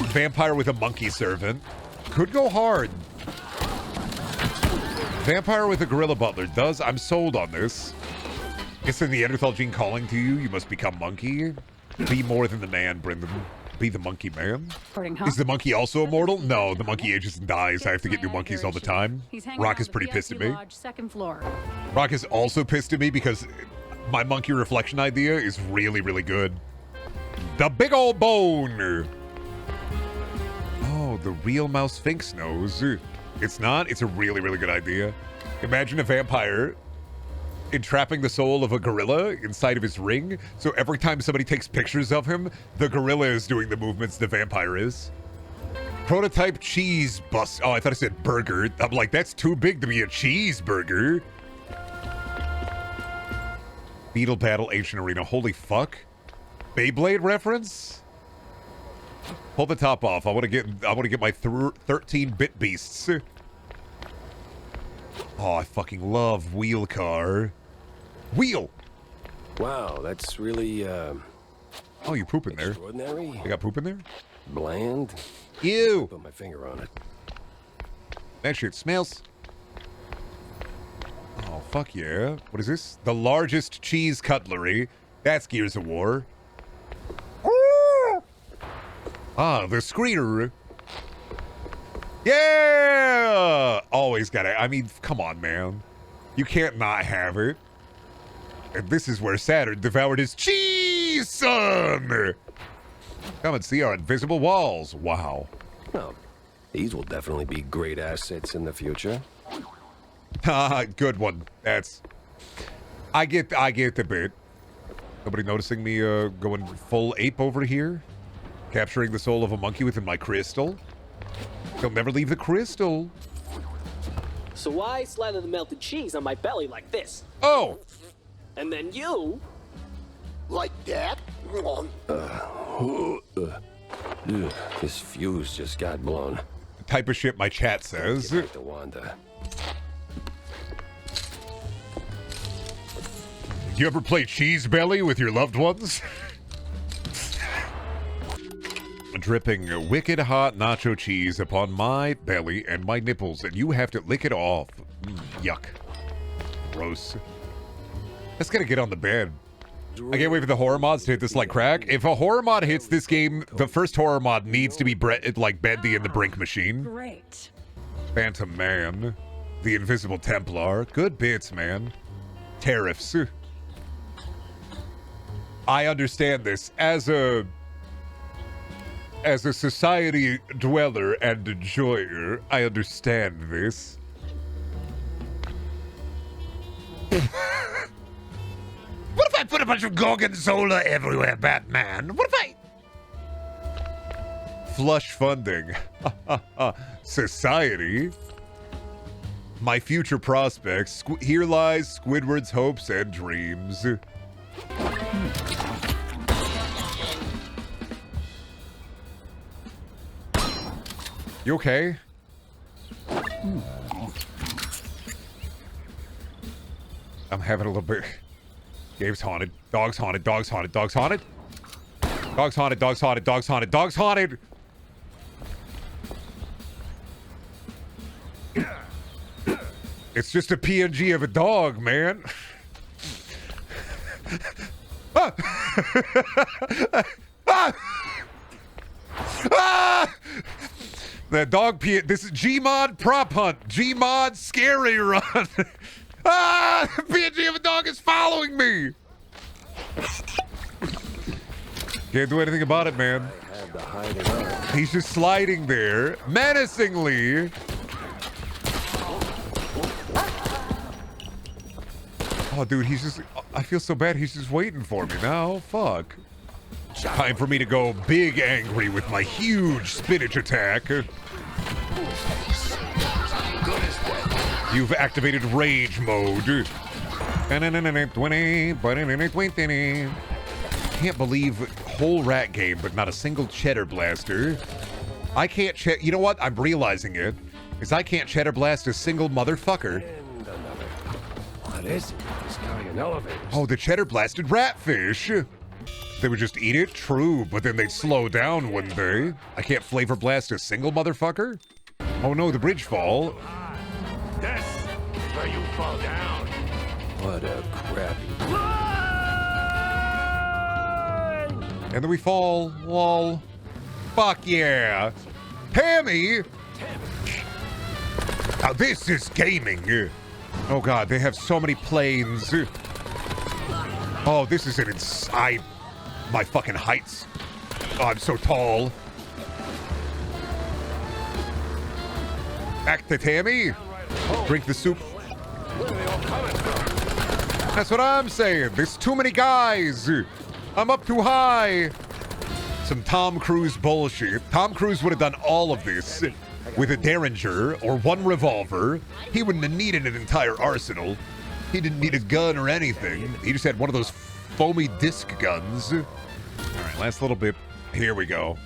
vampire with a monkey servant. Could go hard. Vampire with a gorilla butler does. I'm sold on this. It's the Neanderthal gene calling to you. You must become monkey. Be more than the man, Brendan. Be the monkey man. Is the monkey also immortal? No, the monkey ages and dies. I have to get new monkeys all the time. Rock is pretty pissed at me. Rock is also pissed at me because my monkey reflection idea is really, really good. The big old bone. Oh, the real Mouse Sphinx knows. It's not? It's a really, really good idea. Imagine a vampire entrapping the soul of a gorilla inside of his ring, so every time somebody takes pictures of him, the gorilla is doing the movements the vampire is. Prototype cheese bus. Oh, I thought I said burger. I'm like, that's too big to be a cheeseburger. Beetle Battle Ancient Arena. Holy fuck. Beyblade reference? Pull the top off. I want to get my 13-bit beasts. Oh, I fucking love wheel car. Wheel. Wow, that's really Oh, you poop in there. Extraordinary. You got poop in there? Bland. Ew. Put my finger on it. That shit smells. Oh, fuck yeah. What is this? The largest cheese cutlery. That's Gears of War. Ah, the screeder. Yeah! Always gotta, I mean, come on, man. You can't not have it. And this is where Saturn devoured his cheese, son! Come and see our invisible walls. Wow. Well, these will definitely be great assets in the future. Haha, good one. That's... I get the bit. Nobody noticing me going full ape over here? Capturing the soul of a monkey within my crystal? He'll never leave the crystal. So I slather the melted cheese on my belly like this. Oh! And then you... Like that? This fuse just got blown. The type of shit my chat says. Get back to Wanda. You ever play cheese belly with your loved ones? Dripping wicked hot nacho cheese upon my belly and my nipples, and you have to lick it off. Yuck. Gross. Let's gotta get on the bed. I can't wait for the horror mods to hit this like crack. If a horror mod hits this game, the first horror mod needs to be like Bendy and the Brink machine. Great. Phantom Man. The Invisible Templar. Good bits, man. Tariffs. I understand this. As a society dweller and enjoyer, I understand this. What if I put a bunch of gorgonzola everywhere, Batman? What if I... Flush funding. Society. My future prospects. Here lies Squidward's hopes and dreams. You okay? I'm having a little bit... Game's haunted. Dog's haunted. Dog's haunted. Dog's haunted. Dog's haunted. Dog's haunted. Dog's haunted. Dog's haunted. It's just a PNG of a dog, man. Ah! Ah! Ah! That dog this is Gmod prop hunt. Gmod scary run. Ah! PNG of a dog is following me. Can't do anything about it, man. He's just sliding there menacingly. Oh, dude, he's just... I feel so bad. He's just waiting for me now. Fuck. Time for me to go big angry with my huge spinach attack. You've activated rage mode. Can't believe whole rat game, but not a single cheddar blaster. I can't you know what? I'm realizing it. Is I can't cheddar blast a single motherfucker. What is it? It's carrying elevators. Oh, the cheddar blasted ratfish. They would just eat it? True, but then they'd slow down, wouldn't they? I can't flavor blast a single motherfucker? Oh no, the bridge fall. This is where you fall down. What a crappy... And then we fall. Lol. Fuck yeah. Tammy! Now this is gaming. Oh god, they have so many planes. Oh, this is an inside... My fucking heights. Oh, I'm so tall. Back to Tammy. Drink the soup. That's what I'm saying. There's too many guys. I'm up too high. Some Tom Cruise bullshit. Tom Cruise would have done all of this with a Derringer or one revolver. He wouldn't have needed an entire arsenal. He didn't need a gun or anything. He just had one of those foamy disc guns. All right, last little bit. Here we go.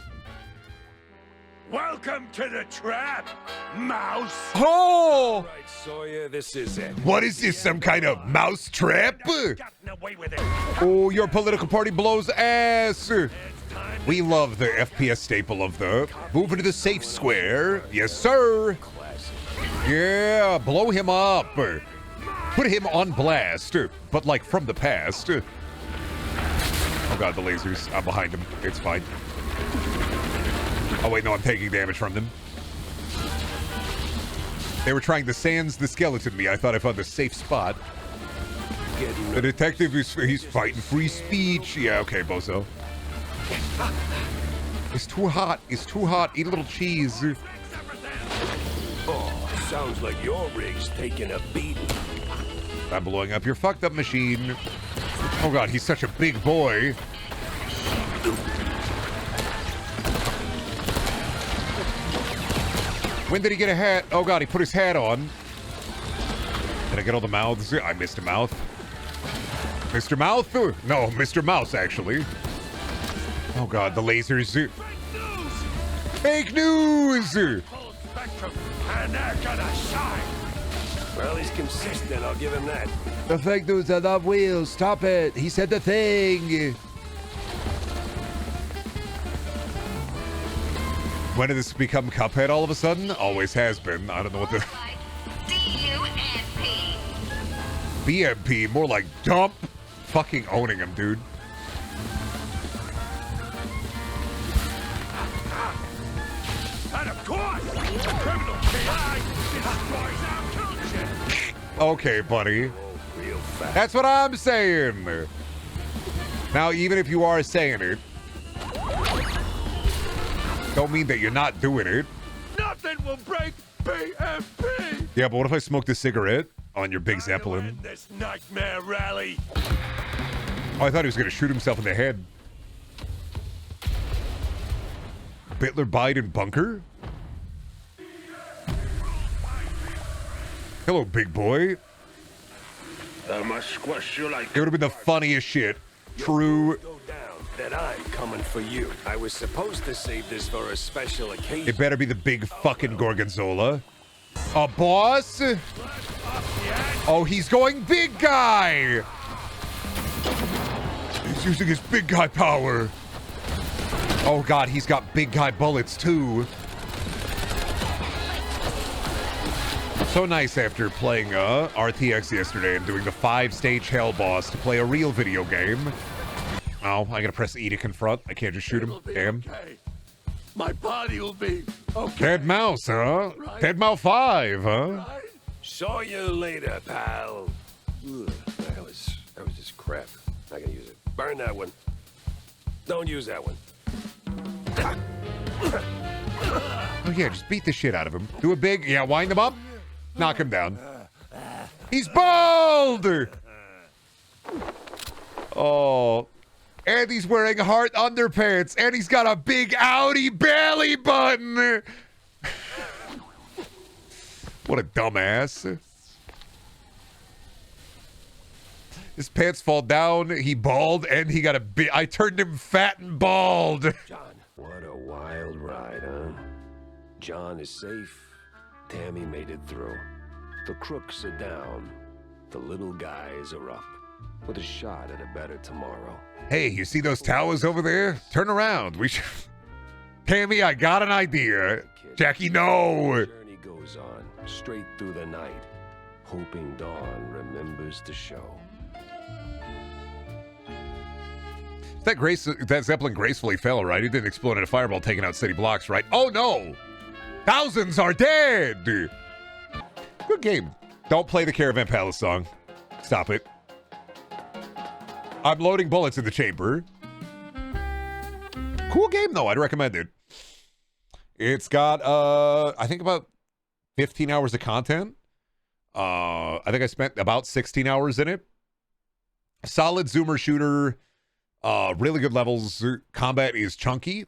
Welcome to the trap, mouse. Oh! All right, Sawyer, this is it. What is this, some kind of mouse trap? Away with it. Oh, your political party blows ass. We love the FPS staple of the move into the safe square. Yes, sir. Yeah, blow him up. Put him on blast, but like from the past. Oh god, the lasers. I'm behind him. It's fine. Oh wait, no, I'm taking damage from them. They were trying to sans the skeleton me. I thought I found a safe spot. The detective he's fighting free speech. Yeah, okay, bozo. It's too hot. It's too hot. Eat a little cheese. Oh, sounds like your rig's taking a beating. I'm blowing up your fucked up machine. Oh god, he's such a big boy. When did he get a hat? Oh god, he put his hat on. Did I get all the mouths? I missed a mouth. Mr. Mouth? No, Mr. Mouse, actually. Oh god, the lasers. Fake news! Full spectrum, and they're gonna shine. Well, he's consistent, I'll give him that. The fake news, I love wheels. Stop it. He said the thing. When did this become Cuphead all of a sudden? Always has been. I don't know what the... BMP, more like dump. Fucking owning him, dude. And of course, the criminal KI destroys our culture. Okay, buddy. Oh, real fast. That's what I'm saying. Now, even if you are saying it, don't mean that you're not doing it. Nothing will break BMP. Yeah, but what if I smoked a cigarette? on your big Zeppelin. This nightmare rally. Oh, I thought he was going to shoot himself in the head. Butler Biden bunker? Hello, big boy. I must squash you like... It would have been the funniest shit. True. Go down, that I'm coming for you. I was supposed to save this for a special occasion. It better be the big fucking Gorgonzola. A boss? Oh, he's going big guy! He's using his big guy power. Oh god, he's got big guy bullets too. So nice after playing RTX yesterday and doing the 5-stage hell boss to play a real video game. Oh, I gotta press E to confront. I can't just shoot him. Damn. Okay. My body will be okay. Dead mouse, huh? Right. Dead mouse 5, huh? Right. Saw you later, pal. Ugh, that was just crap. Not gonna use it. Burn that one. Don't use that one. Oh yeah, just beat the shit out of him. Do a big, yeah, wind him up. Knock him down. He's bald! Oh. And he's wearing heart underpants. And he's got a big outie belly button. What a dumbass. His pants fall down. He bald. And he got a big... I turned him fat and bald. John, what a wild ride, huh? John is safe. Tammy made it through. The crooks are down. The little guys are up. With a shot at a better tomorrow. Hey, you see those towers over there? Turn around. We should... Tammy, I got an idea. Jackie, no. The journey goes on, straight through the night, hoping dawn remembers to show. That Zeppelin gracefully fell, right? It didn't explode in a fireball taking out city blocks, right? Oh, no. Thousands are dead. Good game. Don't play the Caravan Palace song. Stop it. I'm loading bullets in the chamber. Cool game, though. I'd recommend it. It's got, I think about 15 hours of content. I think I spent about 16 hours in it. Solid zoomer shooter. Really good levels. Combat is chunky.